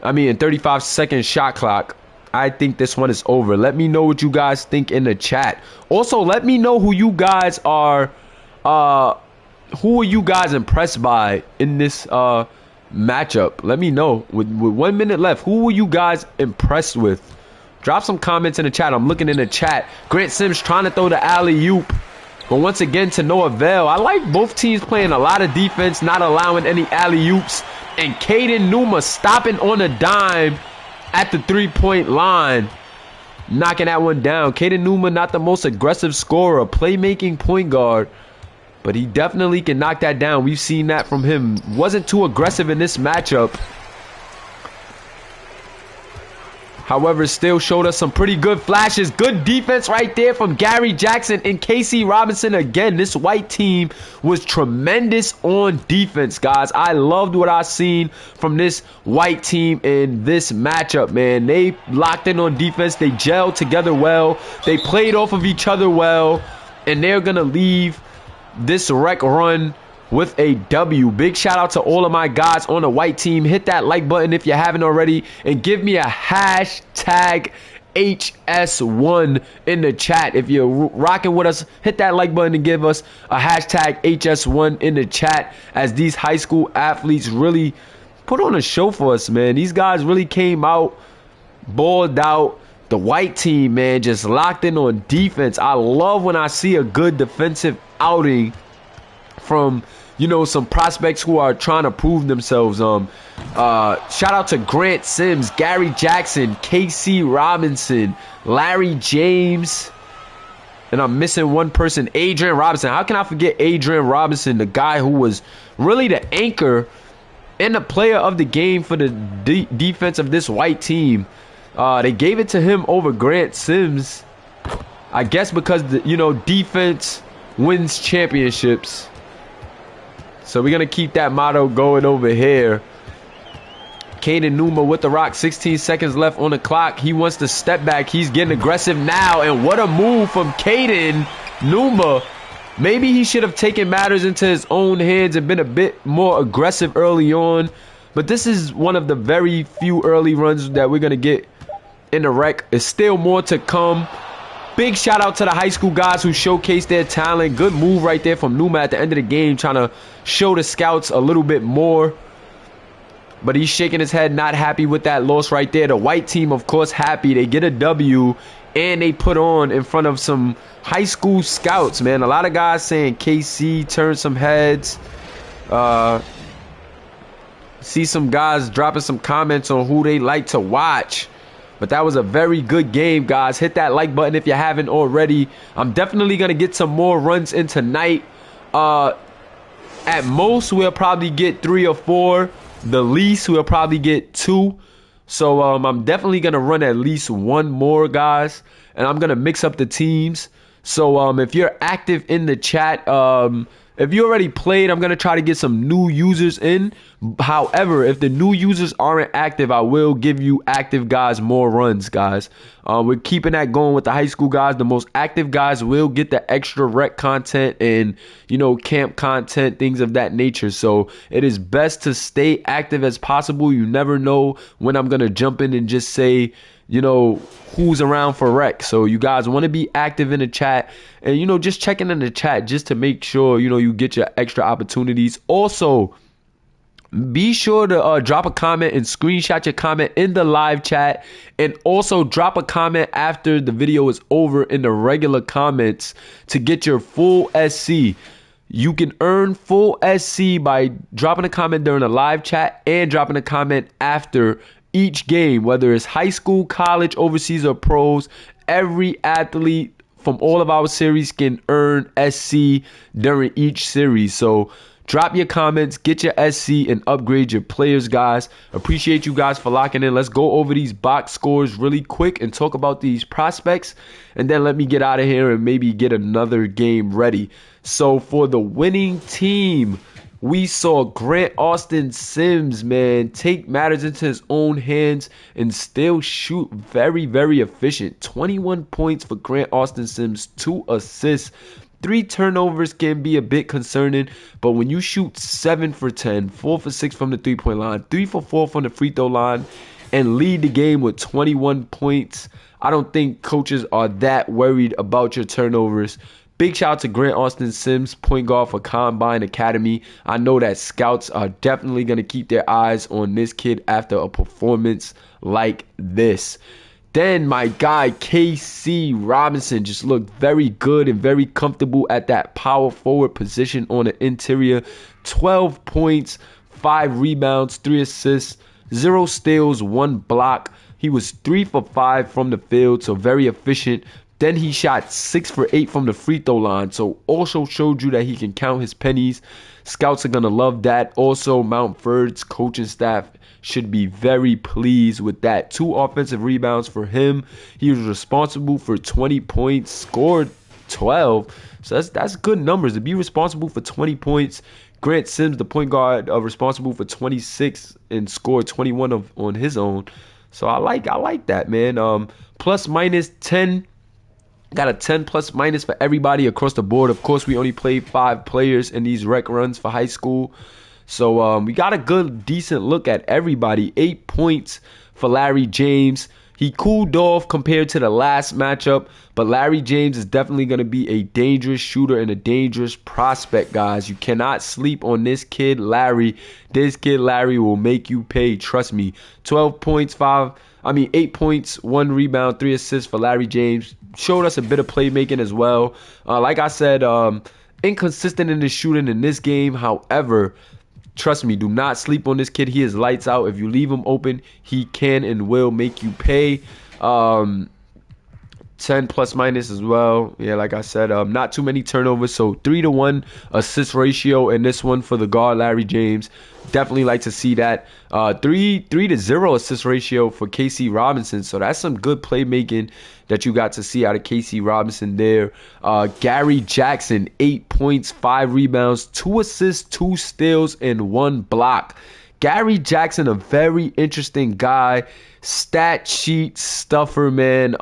35-second shot clock, I think this one is over. Let me know what you guys think in the chat. Also, let me know who you guys are who are you guys impressed by in this matchup. Let me know. With 1 minute left, who were you guys impressed with? Drop some comments in the chat. I'm looking in the chat. Grant Sims trying to throw the alley-oop, but once again to no avail. I like both teams playing a lot of defense, not allowing any alley-oops. And Caden Numa stopping on a dime at the three-point line, knocking that one down. Caden Numa, not the most aggressive scorer, playmaking point guard, but he definitely can knock that down. We've seen that from him. Wasn't too aggressive in this matchup. However, still showed us some pretty good flashes. Good defense right there from Gary Jackson and KC Robinson. Again, this white team was tremendous on defense, guys. I loved what I seen from this white team in this matchup, man. They locked in on defense. They gelled together well. They played off of each other well. And they're going to leave this rec run with a W. Big shout out to all of my guys on the white team. Hit that like button if you haven't already, and give me a hashtag HS1 in the chat. If you're rocking with us, hit that like button and give us a hashtag HS1 in the chat, as these high school athletes really put on a show for us, man. These guys really came out, balled out. The white team, man, just locked in on defense. I love when I see a good defensive outing from, some prospects who are trying to prove themselves. Shout out to Grant Sims, Gary Jackson, KC Robinson, Larry James, and I'm missing one person, Adrian Robinson. How can I forget Adrian Robinson, the guy who was really the anchor and the player of the game for the defense of this white team? They gave it to him over Grant Sims. I guess because, defense wins championships. So we're going to keep that motto going over here. Caden Numa with the rock. 16 seconds left on the clock. He wants to step back. He's getting aggressive now. And what a move from Caden Numa. Maybe he should have taken matters into his own hands and been a bit more aggressive early on. But this is one of the very few early runs that we're going to get in the rec. There's still more to come. Big shout out to the high school guys who showcased their talent. Good move right there from Numa at the end of the game, trying to show the scouts a little bit more. But he's shaking his head, not happy with that loss right there. The white team, of course, happy. They get a W, and they put on in front of some high school scouts, man. A lot of guys saying KC turned some heads. See some guys dropping some comments on who they like to watch. But that was a very good game, guys. Hit that like button if you haven't already. I'm definitely going to get some more runs in tonight. At most, we'll probably get 3 or 4. The least, we'll probably get 2. So I'm definitely going to run at least 1 more, guys. And I'm going to mix up the teams. So if you're active in the chat, if you already played, I'm going to try to get some new users in. However, if the new users aren't active, I will give you active guys more runs, guys. We're keeping that going with the high school guys. The most active guys will get the extra rec content and, camp content, things of that nature. So it is best to stay active as possible. You never know when I'm going to jump in and just say, who's around for rec. So you guys want to be active in the chat and, just checking in the chat just to make sure, you get your extra opportunities. Also, be sure to drop a comment and screenshot your comment in the live chat, and also drop a comment after the video is over in the regular comments to get your full SC. You can earn full SC by dropping a comment during the live chat and dropping a comment after each game, whether it's high school, college, overseas, or pros. Every athlete from all of our series can earn SC during each series. So drop your comments, get your SC, and upgrade your players, guys. Appreciate you guys for locking in. Let's go over these box scores really quick and talk about these prospects. And then let me get out of here and maybe get another game ready. So for the winning team, we saw Grant Austin Sims, man, take matters into his own hands and still shoot very, very efficient. 21 points for Grant Austin Sims, 2 assists. 3 turnovers can be a bit concerning, but when you shoot 7 for 10, 4 for 6 from the 3-point line, 3 for 4 from the free throw line, and lead the game with 21 points, I don't think coaches are that worried about your turnovers. Big shout out to Grant Austin Sims, point guard for Combine Academy. I know that scouts are definitely going to keep their eyes on this kid after a performance like this. Then my guy KC Robinson just looked very good and very comfortable at that power forward position on the interior. 12 points, 5 rebounds, 3 assists, 0 steals, 1 block. He was 3 for 5 from the field, so very efficient. Then he shot 6 for 8 from the free throw line, so also showed you that he can count his pennies. Scouts are going to love that. Also, Mount Ford's coaching staff should be very pleased with that. 2 offensive rebounds for him. He was responsible for 20 points, scored 12. So that's good numbers. To be responsible for 20 points. Grant Sims, the point guard, responsible for 26 and scored 21 on his own. So I like that, man. Plus minus 10. Got a 10 plus minus for everybody across the board. Of course, we only played 5 players in these rec runs for high school. So we got a good, decent look at everybody. 8 points for Larry James. He cooled off compared to the last matchup, but Larry James is definitely going to be a dangerous shooter and a dangerous prospect, guys. You cannot sleep on this kid, Larry. This kid, Larry, will make you pay. Trust me. 8 points, 1 rebound, 3 assists for Larry James. Showed us a bit of playmaking as well. Like I said, inconsistent in the shooting in this game. However, trust me, do not sleep on this kid. He is lights out. If you leave him open, he can and will make you pay. 10 plus minus as well. Yeah, like I said, not too many turnovers. So 3-1 assist ratio in this one for the guard Larry James. Definitely like to see that. 3-0 assist ratio for KC Robinson. So that's some good playmaking that you got to see out of KC Robinson there. Gary Jackson, 8 points, 5 rebounds, 2 assists, 2 steals, and 1 block. Gary Jackson, a very interesting guy. Stat sheet stuffer, man.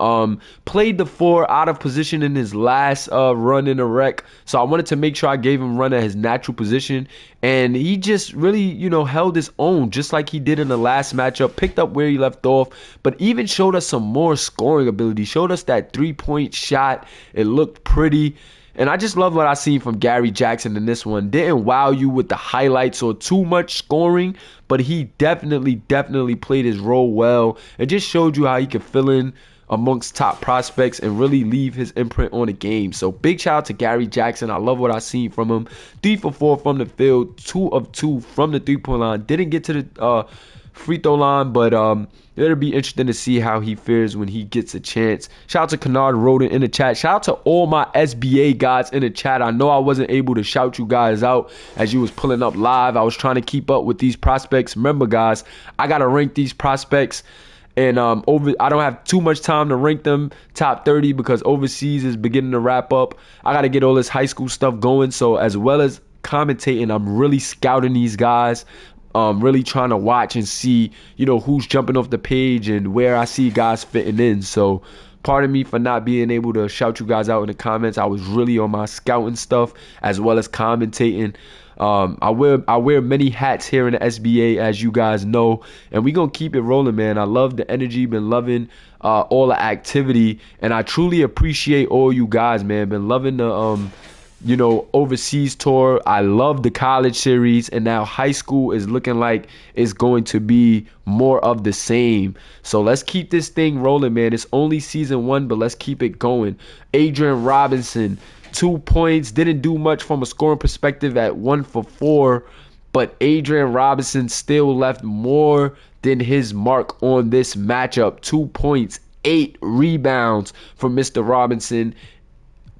Played the 4 out of position in his last run in the rec. So I wanted to make sure I gave him run at his natural position. And he just really, held his own just like he did in the last matchup. Picked up where he left off, but even showed us some more scoring ability. Showed us that 3-point shot. It looked pretty. And I just love what I seen from Gary Jackson in this one. Didn't wow you with the highlights or too much scoring, but he definitely played his role well and just showed you how he could fill in amongst top prospects and really leave his imprint on the game. So big shout out to Gary Jackson. I love what I seen from him. 3 for 4 from the field, 2 of 2 from the 3-point line. Didn't get to the free throw line, but it'll be interesting to see how he fares when he gets a chance. Shout out to Kennard Roden in the chat. Shout out to all my SBA guys in the chat. I know I wasn't able to shout you guys out as you was pulling up live. I was trying to keep up with these prospects. Remember, guys, I gotta rank these prospects. And I don't have too much time to rank them top 30 because overseas is beginning to wrap up. I got to get all this high school stuff going. So as well as commentating, I'm really scouting these guys. Really trying to watch and see, who's jumping off the page and where I see guys fitting in. So pardon me for not being able to shout you guys out in the comments. I was really on my scouting stuff as well as commentating. I wear many hats here in the SBA, as you guys know, and we gonna keep it rolling, man. I love the energy, been loving all the activity, and I truly appreciate all you guys, man. Been loving the overseas tour. I love the college series, and now high school is looking like it's going to be more of the same. So let's keep this thing rolling, man. It's only season 1, but let's keep it going. Adrian Robinson, 2 points, didn't do much from a scoring perspective at 1 for 4, but Adrian Robinson still left more than his mark on this matchup. 2 points, 8 rebounds from Mr. Robinson,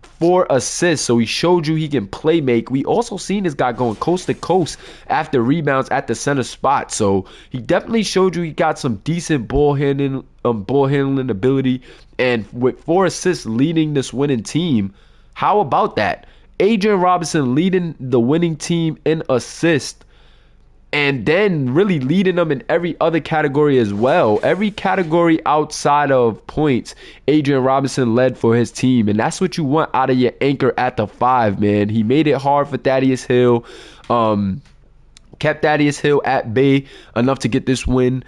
4 assists. So he showed you he can play make. We also seen this guy going coast to coast after rebounds at the center spot. So he definitely showed you he got some decent ball handling ability. And with 4 assists leading this winning team, how about that? Adrian Robinson leading the winning team in assists, and then really leading them in every other category as well. Every category outside of points, Adrian Robinson led for his team. And that's what you want out of your anchor at the 5, man. He made it hard for Thaddeus Hill. Kept Thaddeus Hill at bay enough to get this win.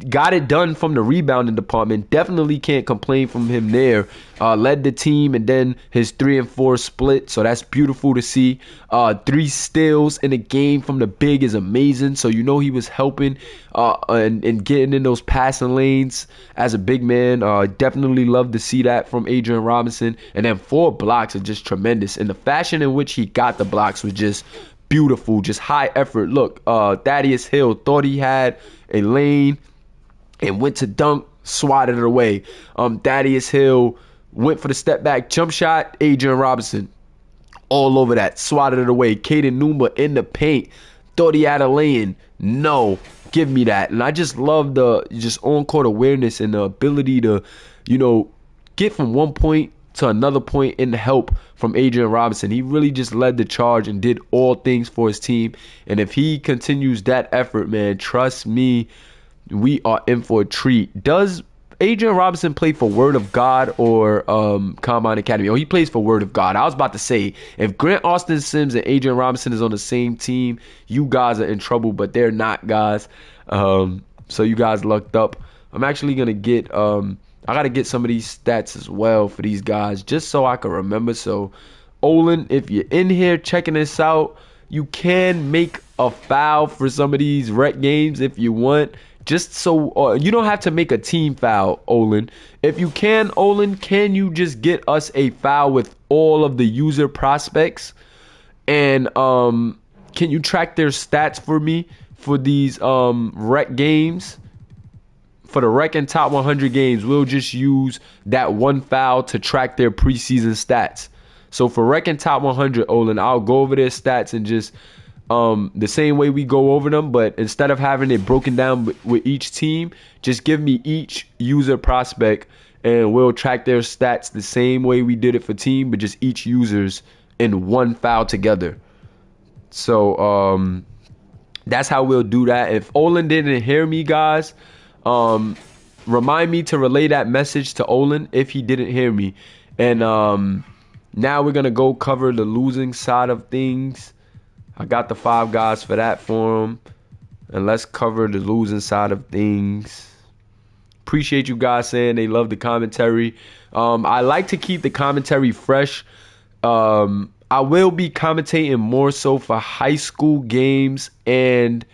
Got it done from the rebounding department. Definitely can't complain from him there. Led the team, and then his 3 and 4 split. So that's beautiful to see. 3 steals in a game from the big is amazing. So he was helping and getting in those passing lanes as a big man. Definitely love to see that from Adrian Robinson. And then 4 blocks are just tremendous. And the fashion in which he got the blocks was just beautiful, just high effort. Look, Thaddeus Hill thought he had a lane and went to dunk, swatted it away. Thaddeus Hill went for the step back jump shot. Adrian Robinson all over that, swatted it away. Caden Numa in the paint, thought he had a lane. No, give me that. And I just love the just on-court awareness and the ability to, get from one point to another point in the help from Adrian Robinson. He really just led the charge and did all things for his team. And if he continues that effort, man, trust me, we are in for a treat. Does Adrian Robinson play for Word of God or Combine Academy? Oh, he plays for Word of God. I was about to say, if Grant Austin Sims and Adrian Robinson is on the same team, you guys are in trouble, but they're not, guys. So you guys lucked up. I'm actually going to get... I got to get some of these stats as well for these guys just so I can remember. So, Olin, if you're in here checking this out, you can make a foul for some of these rec games if you want. Just so you don't have to make a team foul, Olin. If you can, Olin, can you just get us a foul with all of the user prospects? And can you track their stats for me for these rec games? for the rec and top 100 games, we'll just use that one foul to track their preseason stats. So for rec and top 100, Olin, I'll go over their stats and just the same way we go over them, but instead of having it broken down with each team, just give me each user prospect and we'll track their stats the same way we did it for team, but just each user's in one file together. So that's how we'll do that. If Olin didn't hear me, guys, remind me to relay that message to Olin if he didn't hear me. And now we're going to go cover the losing side of things. I got the 5 guys for that for him. And let's cover the losing side of things. Appreciate you guys saying they love the commentary. I like to keep the commentary fresh. I will be commentating more so for high school games, and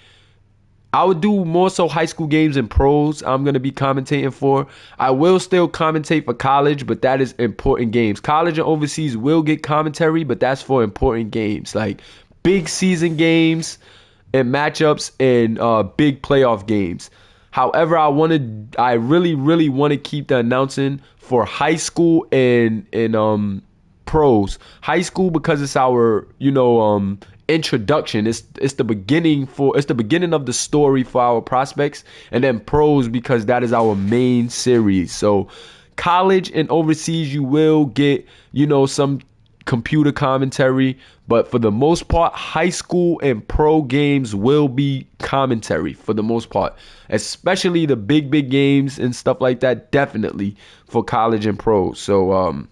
I would do more so high school games and pros I'm going to be commentating for. I will still commentate for college, but that is important games. College and overseas will get commentary, but that's for important games like big season games and matchups and big playoff games. However, I really want to keep the announcing for high school and pros. High school because it's our, introduction. It's the beginning of the story for our prospects, and then pros because that is our main series. So college and overseas you will get, some computer commentary, but for the most part, high school and pro games will be commentary for the most part, especially the big games and stuff like that, definitely for college and pros. So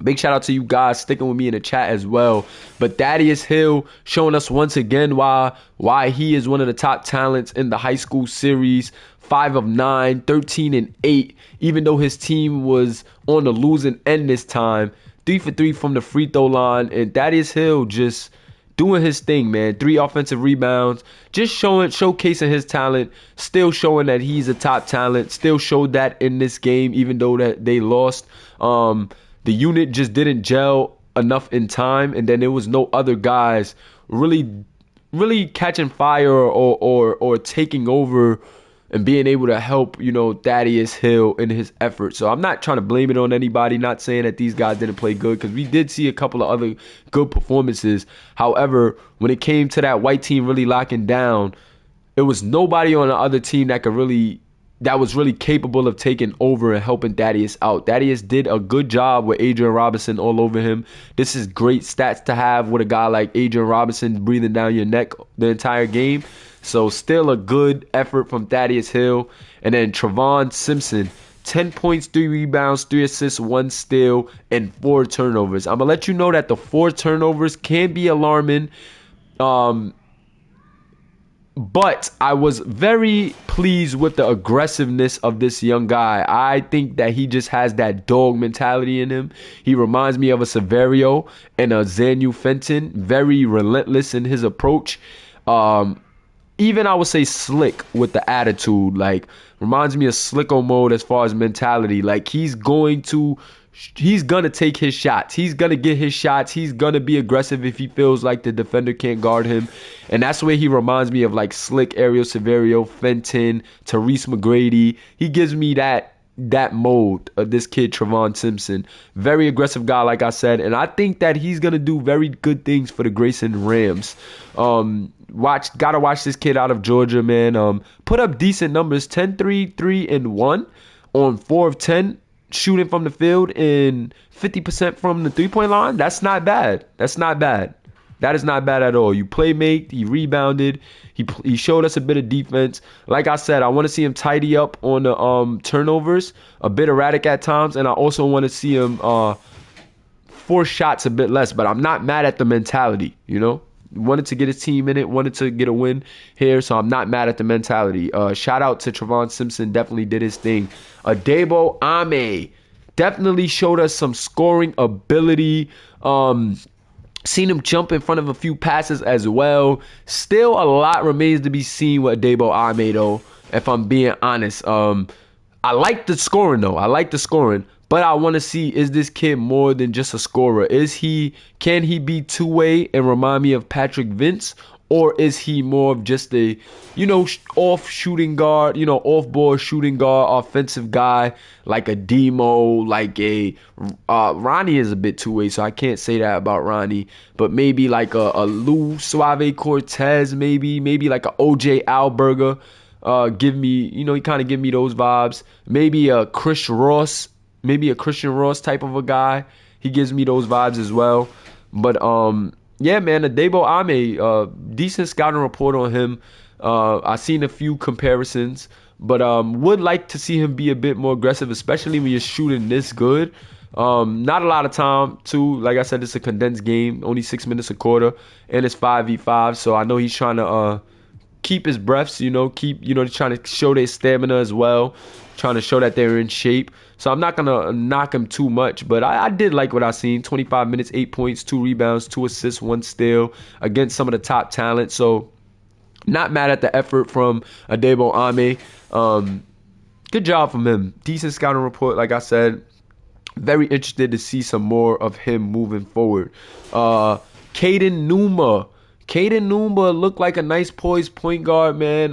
big shout out to you guys sticking with me in the chat as well. But Thaddeus Hill showing us once again why he is one of the top talents in the high school series. 5 of 9, 13 and 8, even though his team was on the losing end this time. 3 for 3 from the free throw line, and Thaddeus Hill just doing his thing, man. 3 offensive rebounds, just showcasing his talent, still showing that he's a top talent, still showed that in this game, even though that they lost. The unit just didn't gel enough in time, and then there was no other guys really catching fire or taking over and being able to help, Thaddeus Hill in his effort. So I'm not trying to blame it on anybody, not saying that these guys didn't play good, because we did see a couple of other good performances. However, when it came to that white team really locking down, it was nobody on the other team that was really capable of taking over and helping Thaddeus out. Thaddeus did a good job with Adrian Robinson all over him. This is great stats to have with a guy like Adrian Robinson breathing down your neck the entire game. So still a good effort from Thaddeus Hill. And then Trevon Simpson, 10 points, 3 rebounds, 3 assists, 1 steal, and 4 turnovers. I'm going to let you know that the 4 turnovers can be alarming. But I was very pleased with the aggressiveness of this young guy. I think that he just has that dog mentality in him. He reminds me of a Severio and a Zanu Fenton. Very relentless in his approach. Even I would say slick with the attitude. Like, reminds me of Slicko mode as far as mentality. Like, he's gonna take his shots. He's gonna get his shots. He's gonna be aggressive if he feels like the defender can't guard him. And that's where he reminds me of like slick Ariel Severio, Fenton, Therese McGrady. He gives me that mode of this kid, Trevon Simpson. Very aggressive guy, like I said. And I think that he's gonna do very good things for the Grayson Rams. Gotta watch this kid out of Georgia, man. Put up decent numbers, 10-3, 3-1 on 4 of 10. Shooting from the field and 50% from the three-point line. That's not bad. That is not bad at all. You playmate. He rebounded. He showed us a bit of defense. Like I said, I want to see him tidy up on the turnovers, a bit erratic at times, and I also want to see him force shots a bit less. But I'm not mad at the mentality, Wanted to get his team in it, wanted to get a win here, so I'm not mad at the mentality. Shout out to Trevon Simpson, definitely did his thing. Adebo Ame definitely showed us some scoring ability. Seen him jump in front of a few passes as well. Still a lot remains to be seen with Adebo Ame, though, if I'm being honest. I like the scoring, though. But I want to see, is this kid more than just a scorer? Can he be two-way and remind me of Patrick Vince? Or is he more of just a, off shooting guard, off-ball shooting guard, offensive guy, like a Demo, like a Ronnie is a bit two-way, so I can't say that about Ronnie. But maybe like a Lou Suave Cortez, maybe like a OJ Alberga. He kind of give me those vibes. Maybe a Christian Ross type of a guy. He gives me those vibes as well. But yeah, man, Adebo Ame, decent scouting report on him. I've seen a few comparisons, but would like to see him be a bit more aggressive, especially when you're shooting this good. Not a lot of time, too. Like I said, it's a condensed game, only 6 minutes a quarter, and it's 5v5. So I know he's trying to keep his breaths, trying to show their stamina as well, trying to show that they're in shape. So I'm not going to knock him too much, but I did like what I seen. 25 minutes, 8 points, 2 rebounds, 2 assists, 1 steal against some of the top talent. So not mad at the effort from Adebo Ame. Good job from him. Decent scouting report, like I said. Very interested to see some more of him moving forward. Caden Numa. Caden Numa looked like a nice poised point guard, man.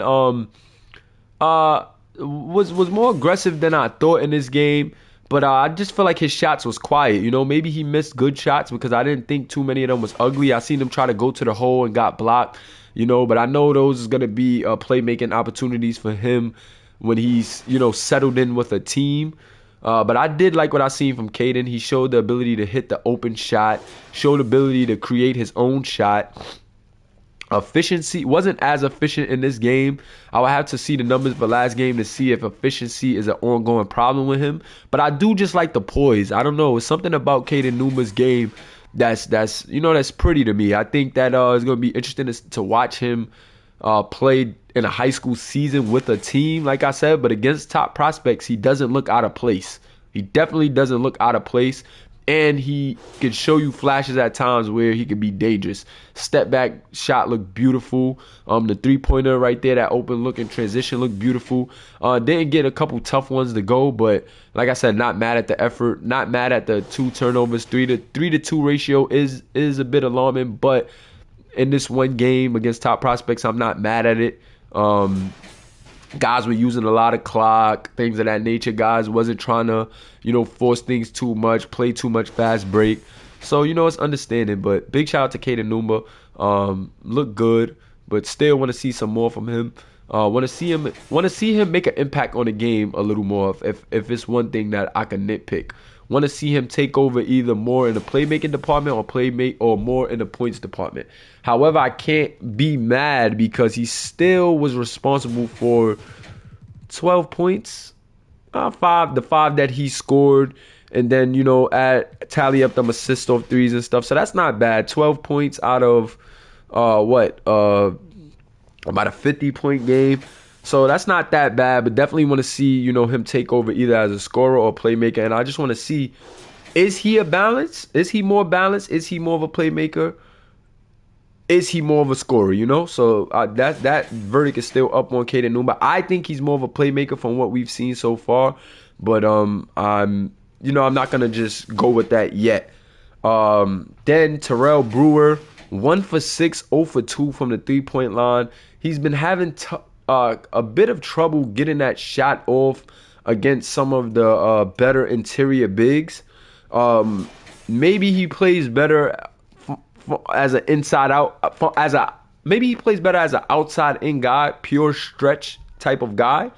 Was more aggressive than I thought in this game, but I just feel like his shots was quiet. Maybe he missed good shots because I didn't think too many of them was ugly. I seen him try to go to the hole and got blocked, but I know those is gonna be playmaking opportunities for him when he's settled in with a team. But I did like what I seen from Caden. He showed the ability to hit the open shot, showed the ability to create his own shot. Efficiency wasn't as efficient in this game. I would have to see the numbers for last game to see if efficiency is an ongoing problem with him. But I do just like the poise. I don't know. It's something about Caden Numa's game that's pretty to me. I think that it's going to be interesting to watch him play in a high school season with a team, like I said. But against top prospects, he doesn't look out of place. He definitely doesn't look out of place. And he can show you flashes at times where he can be dangerous. Step back shot looked beautiful. The 3-pointer right there, that open look and transition looked beautiful. Didn't get a couple tough ones to go, but like I said, not mad at the effort. Not mad at the 2 turnovers. 3 to 2 ratio is a bit alarming, but in this one game against top prospects, I'm not mad at it. Guys were using a lot of clock, things of that nature. Guys wasn't trying to, force things too much, play too much fast break. So, it's understanding. But big shout out to Caden Numa. Look good, but still want to see some more from him. Want to see him make an impact on the game a little more. If it's one thing that I can nitpick. Want to see him take over either more in the playmaking department or more in the points department. However, I can't be mad because he still was responsible for 12 points. The 5 that he scored, and then tally up them assists off threes and stuff. So that's not bad. 12 points out of about a 50-point game. So that's not that bad, but definitely want to see, him take over either as a scorer or playmaker. And I just want to see, is he a balance? Is he more balanced? Is he more of a playmaker? Is he more of a scorer, So that verdict is still up on Caden Numa. I think he's more of a playmaker from what we've seen so far. But I'm not going to just go with that yet. Then Terrell Brewer, 1 for 6, 0 for 2 from the 3-point line. He's been having a bit of trouble getting that shot off against some of the better interior bigs. Maybe he plays better as an inside out, maybe he plays better as an outside in guy, pure stretch type of guy.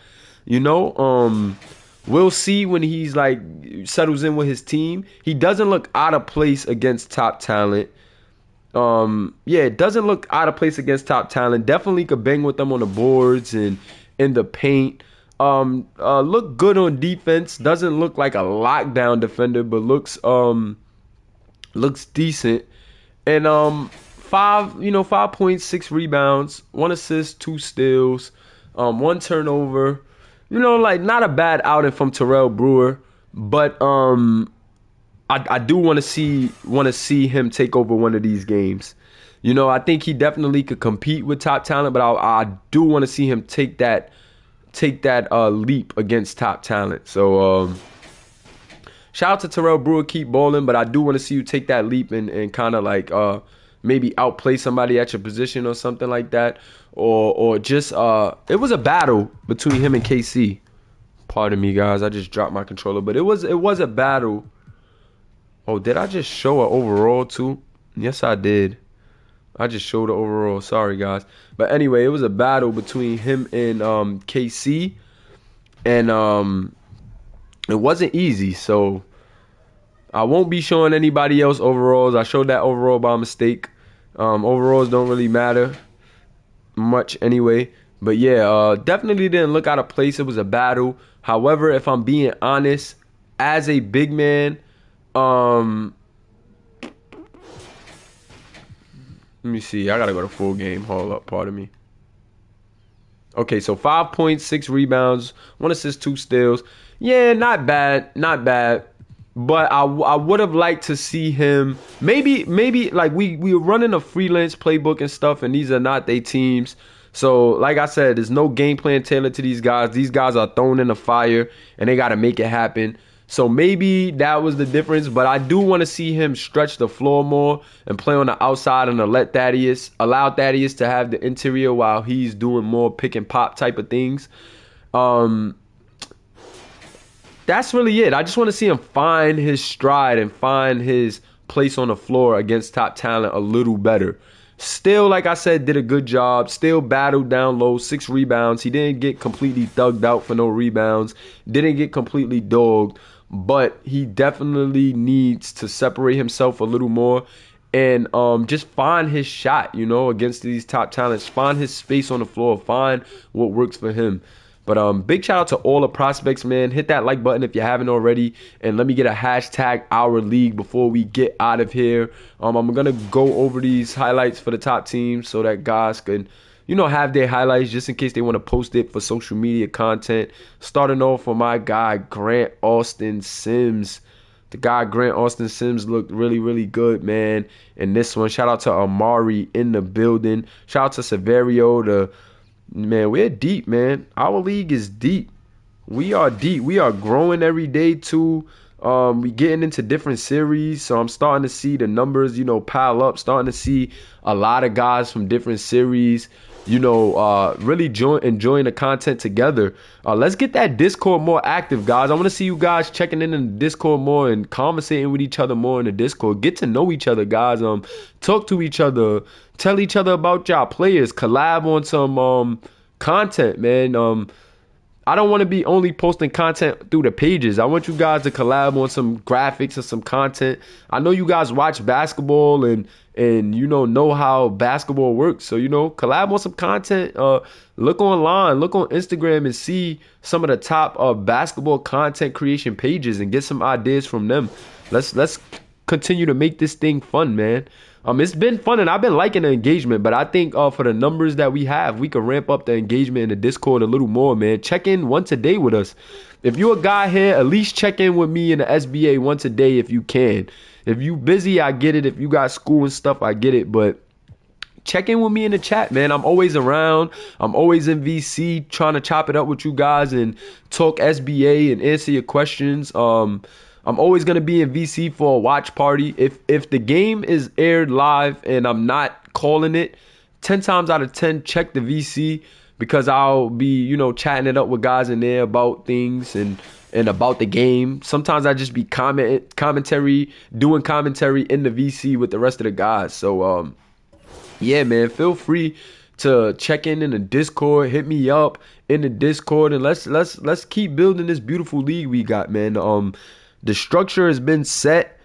We'll see when he's settles in with his team. He doesn't look out of place against top talent. It doesn't look out of place against top talent. Definitely could bang with them on the boards and in the paint. Look good on defense. Doesn't look like a lockdown defender, but looks decent. And 5 points, 6 rebounds, 1 assist, 2 steals, 1 turnover. Not a bad outing from Terrell Brewer, but I do want to see him take over one of these games. I think he definitely could compete with top talent, but I do want to see him take that leap against top talent. So shout out to Terrell Brewer, keep balling, but I do want to see you take that leap and kind of maybe outplay somebody at your position or something like that, or just it was a battle between him and KC. Pardon me, guys, I just dropped my controller, but it was a battle. Oh, did I just show an overall too? Yes, I did. I just showed the overall. Sorry, guys. But anyway, it was a battle between him and KC, and it wasn't easy. So I won't be showing anybody else overalls. I showed that overall by mistake. Overalls don't really matter much anyway. But yeah, definitely didn't look out of place. It was a battle. However, if I'm being honest, as a big man, let me see. I gotta go to full game. Hold up, pardon me. Okay, so 5 points, 6 rebounds, 1 assist, 2 steals. Yeah, not bad, not bad. But I would have liked to see him maybe like we were running a freelance playbook and stuff, and these are not they teams. So like I said, there's no game plan tailored to these guys. These guys are thrown in the fire and they got to make it happen. So maybe that was the difference, but I do want to see him stretch the floor more and play on the outside and allow Thaddeus to have the interior while he's doing more pick and pop type of things. That's really it. I just want to see him find his stride and find his place on the floor against top talent a little better. Still, like I said, did a good job. Still battled down low, 6 rebounds. He didn't get completely thugged out for no rebounds. Didn't get completely dogged. But he definitely needs to separate himself a little more and just find his shot, against these top talents. Find his space on the floor. Find what works for him. But big shout out to all the prospects, man. Hit that like button if you haven't already. And let me get a hashtag our league before we get out of here. I'm going to go over these highlights for the top teams so that guys can, have their highlights just in case they want to post it for social media content. Starting off for my guy, Grant Austin Sims. The guy, Grant Austin Sims, looked really, really good, man, in this one. Shout out to Amari in the building. Shout out to Severio, Man, we're deep, man. Our league is deep. We are deep. We are growing every day, too. We getting into different series, so I'm starting to see the numbers, pile up. Starting to see a lot of guys from different series, really enjoying the content together. Let's get that Discord more active, guys. I want to see you guys checking in the Discord more and conversating with each other more in the Discord. Get to know each other, guys. Talk to each other. Tell each other about y'all players. Collab on some content, man. I don't want to be only posting content through the pages. I want you guys to collab on some graphics and some content. I know you guys watch basketball and know how basketball works. So, collab on some content. Look online, look on Instagram and see some of the top basketball content creation pages and get some ideas from them. Let's continue to make this thing fun, man. It's been fun and I've been liking the engagement, but I think for the numbers that we have, we can ramp up the engagement in the Discord a little more, man. Check in once a day with us. If you're a guy here, at least check in with me in the SBA once a day if you can. If you busy, I get it. If you got school and stuff, I get it. But check in with me in the chat, man. I'm always around. I'm always in VC trying to chop it up with you guys and talk SBA and answer your questions. I'm always going to be in VC for a watch party. If the game is aired live and I'm not calling it, 10 times out of 10, check the VC because I'll be, chatting it up with guys in there about things and about the game. Sometimes I just be doing commentary in the VC with the rest of the guys. So, yeah, man, feel free to check in the Discord, hit me up in the Discord, and let's keep building this beautiful league we got, man. The structure has been set.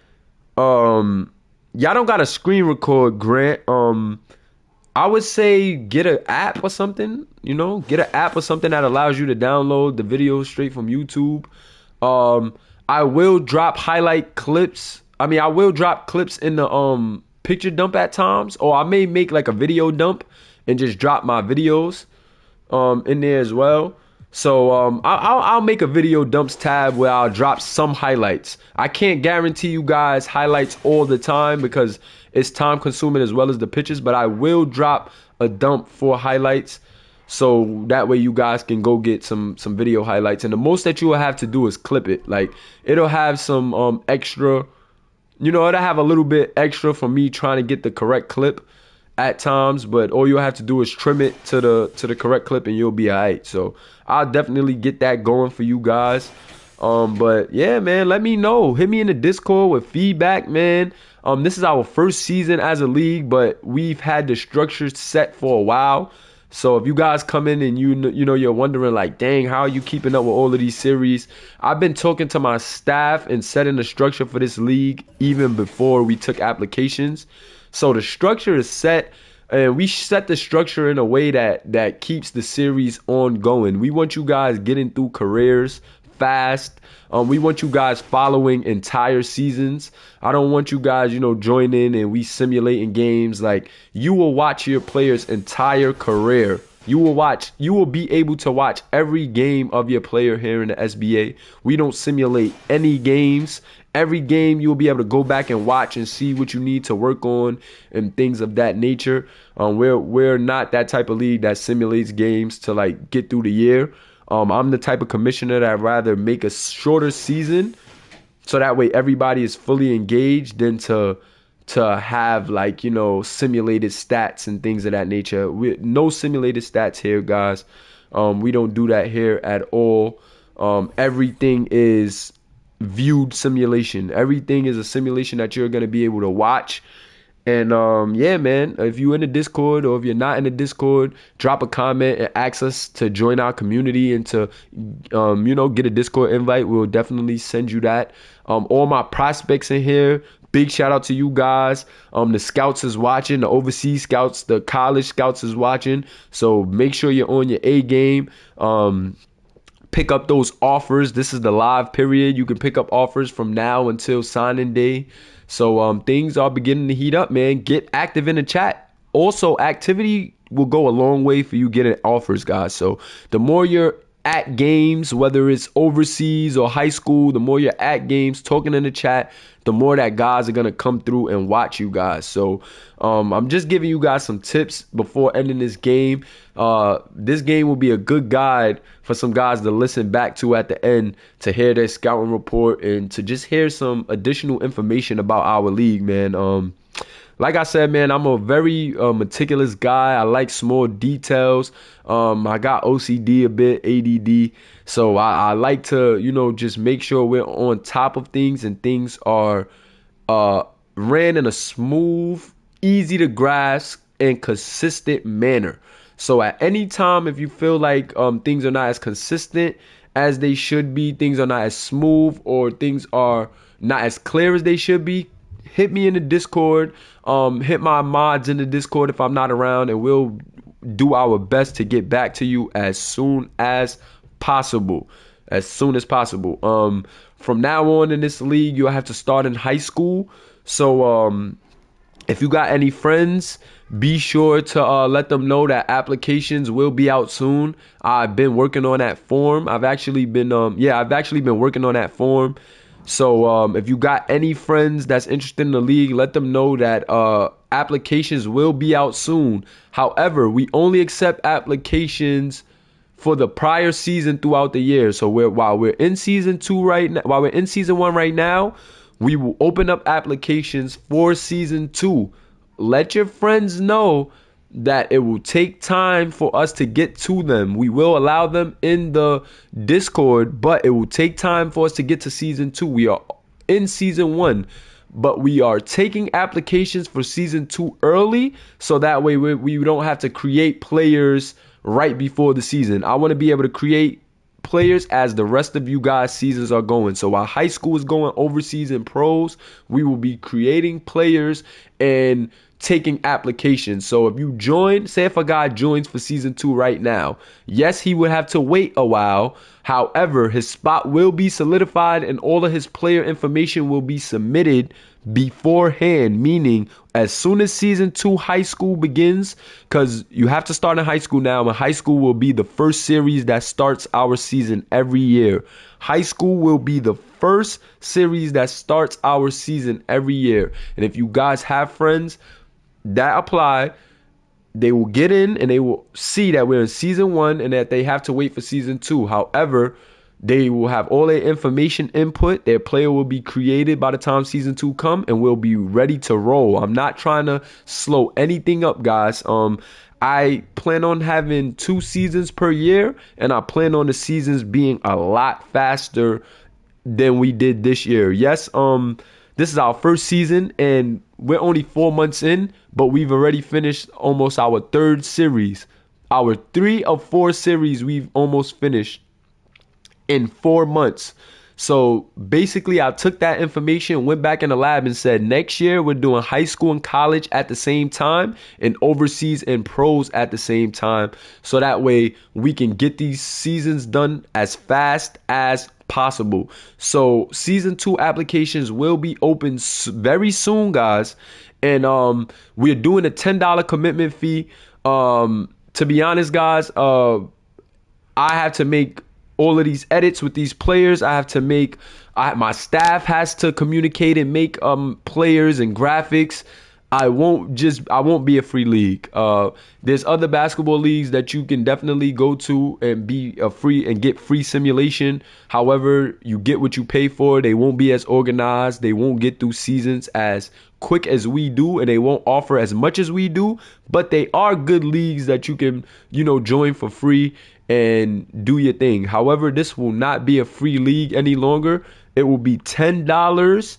Y'all don't got to screen record, Grant. I would say get an app or something, get an app or something that allows you to download the videos straight from YouTube. I will drop highlight clips. I will drop clips in the picture dump at times, or I may make like a video dump and just drop my videos in there as well. So I'll make a video dumps tab where I'll drop some highlights. I can't guarantee you guys highlights all the time because it's time consuming as well as the pictures, but I will drop a dump for highlights so that way you guys can go get some video highlights. And the most that you will have to do is clip it. Like it'll have some extra it'll have a little bit extra for me trying to get the correct clip at times, but all you'll have to do is trim it to the correct clip and you'll be all right. So I'll definitely get that going for you guys. But yeah, man, let me know. Hit me in the Discord with feedback, man. This is our first season as a league, but we've had the structure set for a while. So if you guys come in and you're wondering like, dang, how are you keeping up with all of these series? I've been talking to my staff and setting the structure for this league even before we took applications. So the structure is set, and we set the structure in a way that keeps the series ongoing. We want you guys getting through careers fast. We want you guys following entire seasons. I don't want you guys, joining and we simulating games. Like, you will watch your player's entire career. You will be able to watch every game of your player here in the SBA. We don't simulate any games. Every game you'll be able to go back and watch and see what you need to work on and things of that nature. We're not that type of league that simulates games to like get through the year. I'm the type of commissioner that I'd rather make a shorter season so that way everybody is fully engaged than to have like, simulated stats and things of that nature. No simulated stats here, guys. We don't do that here at all. Everything is viewed simulation. Everything is a simulation that you're going to be able to watch. And yeah, man, if you're in the Discord or if you're not in the Discord, drop a comment and ask us to join our community and to, get a Discord invite. We'll definitely send you that. All my prospects in here, big shout out to you guys. The scouts is watching, the overseas scouts, the college scouts is watching. So make sure you're on your A game. Pick up those offers. This is the live period. You can pick up offers from now until signing day. So things are beginning to heat up, man. Get active in the chat. Also, activity will go a long way for you getting offers, guys. So the more you're at games, whether it's overseas or high school, the more you're at games, talking in the chat, the more that guys are going to come through and watch you guys. So I'm just giving you guys some tips before ending this game. This game will be a good guide for some guys to listen back to at the end to hear their scouting report and to just hear some additional information about our league, man. Like I said, man, I'm a very meticulous guy. I like small details. I got OCD a bit, ADD. So I like to, just make sure we're on top of things and things are ran in a smooth, easy to grasp, and consistent manner. So at any time, if you feel like things are not as consistent as they should be, things are not as smooth, or things are not as clear as they should be, hit me in the Discord. Hit my mods in the Discord if I'm not around, and we'll do our best to get back to you as soon as possible. From now on in this league, you'll have to start in high school. So if you got any friends, be sure to let them know that applications will be out soon. I've been working on that form. I've actually been working on that form. So if you got any friends that's interested in the league, let them know that applications will be out soon. However, we only accept applications for the prior season throughout the year. So while we're in season 1 right now, we will open up applications for season 2. Let your friends know that it will take time for us to get to them. We will allow them in the Discord, but it will take time for us to get to season 2. We are in season 1, but we are taking applications for season 2 early, so that way we don't have to create players right before the season. I want to be able to create players as the rest of you guys' seasons are going. So while high school is going overseas and pros, we will be creating players and taking applications. So if you join, say if a guy joins for season 2 right now, yes, he would have to wait a while. However, his spot will be solidified and all of his player information will be submitted beforehand, meaning as soon as season 2 high school begins, because you have to start in high school now, and high school will be the first series that starts our season every year. High school will be the first series that starts our season every year. And if you guys have friends that apply, they will get in and they will see that we're in season 1 and that they have to wait for season 2. However, They will have all their information input. Their player will be created by the time season 2 come, and we'll be ready to roll. I'm not trying to slow anything up, guys. I plan on having 2 seasons per year, and I plan on the seasons being a lot faster than we did this year. Yes, this is our first season, and we're only 4 months in, but we've already finished almost our 3rd series. Our 3 of 4 series we've almost finished in 4 months. So basically, I took that information, went back in the lab and said, next year we're doing high school and college at the same time, and overseas and pros at the same time. So that way we can get these seasons done as fast as possible. So season 2 applications will be open very soon, guys. And we're doing a $10 commitment fee. To be honest, guys, I have to make all of these edits with these players. I have to make, my staff has to communicate and make players and graphics. I won't be a free league. There's other basketball leagues that you can definitely go to and be a free and get free simulation. However, you get what you pay for. They won't be as organized. They won't get through seasons as quick as we do, and they won't offer as much as we do. But they are good leagues that you can, join for free and do your thing. However, this will not be a free league any longer. It will be $10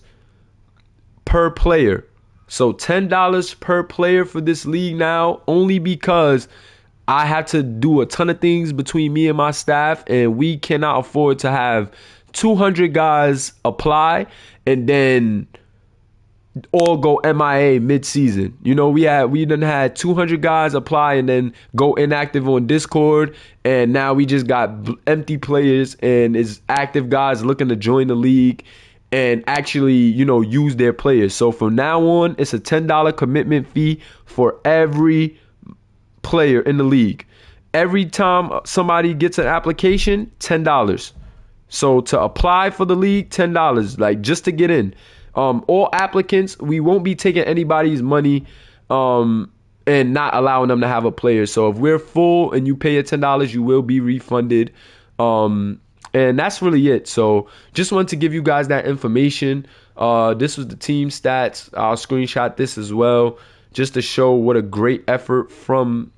per player. So $10 per player for this league now, only because I have to do a ton of things between me and my staff, and we cannot afford to have 200 guys apply and then all go MIA mid-season. We done had 200 guys apply and then go inactive on Discord, and now we just got empty players and is active guys looking to join the league and actually, use their players. So from now on, it's a $10 commitment fee for every player in the league. Every time somebody gets an application, $10. So to apply for the league, $10, like just to get in. All applicants, we won't be taking anybody's money and not allowing them to have a player. So if we're full and you pay your $10, you will be refunded. And that's really it. So just wanted to give you guys that information. This was the team stats. I'll screenshot this as well, just to show what a great effort from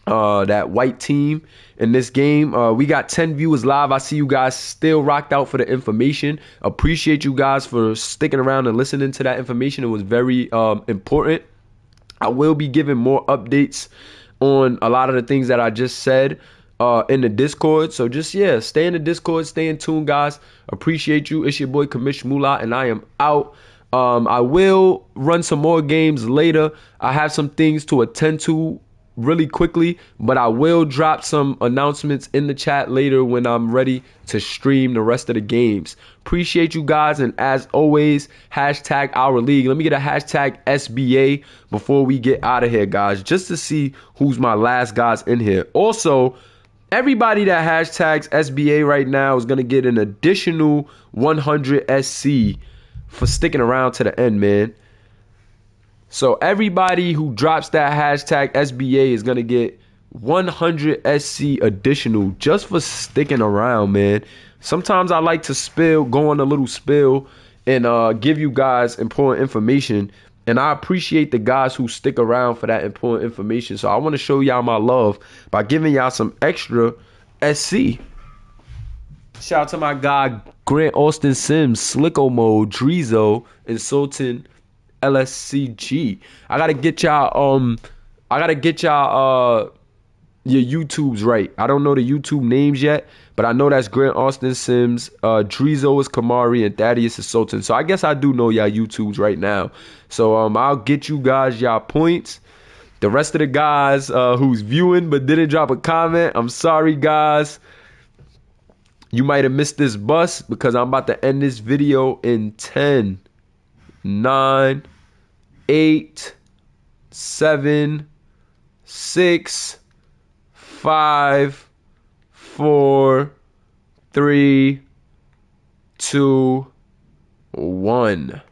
that white team in this game. We got 10 viewers live. I see you guys still rocked out for the information. Appreciate you guys for sticking around and listening to that information. It was very important. I will be giving more updates on a lot of the things that I just said in the Discord. So just, stay in the Discord, stay in tune, guys. Appreciate you. It's your boy Kamish Moolah, and I am out. I will run some more games later. I have some things to attend to really quickly, but I will drop some announcements in the chat later when I'm ready to stream the rest of the games. Appreciate you guys, and as always, hashtag our league. Let me get a hashtag SBA before we get out of here, guys, just to see who's my last guys in here. Also, everybody that hashtags SBA right now is going to get an additional 100 SC for sticking around to the end, man. So everybody who drops that hashtag SBA is going to get 100 SC additional just for sticking around, man. Sometimes I like to go on a little spill and give you guys important information. And I appreciate the guys who stick around for that important information. So I want to show y'all my love by giving y'all some extra SC. Shout out to my guy Grant Austin Sims, Slicko Mode, Drizo, and Sultan LSCG. I gotta get y'all your YouTubes right. I don't know the YouTube names yet, but I know that's Grant Austin Sims, Drizo is Kamari, and Thaddeus is Sultan. So I guess I do know y'all YouTubes right now. So I'll get you guys y'all points. The rest of the guys who's viewing but didn't drop a comment, I'm sorry, guys. You might have missed this bus because I'm about to end this video in 10, 9, 8, 7, 6, 5, 4, 3, 2, 1.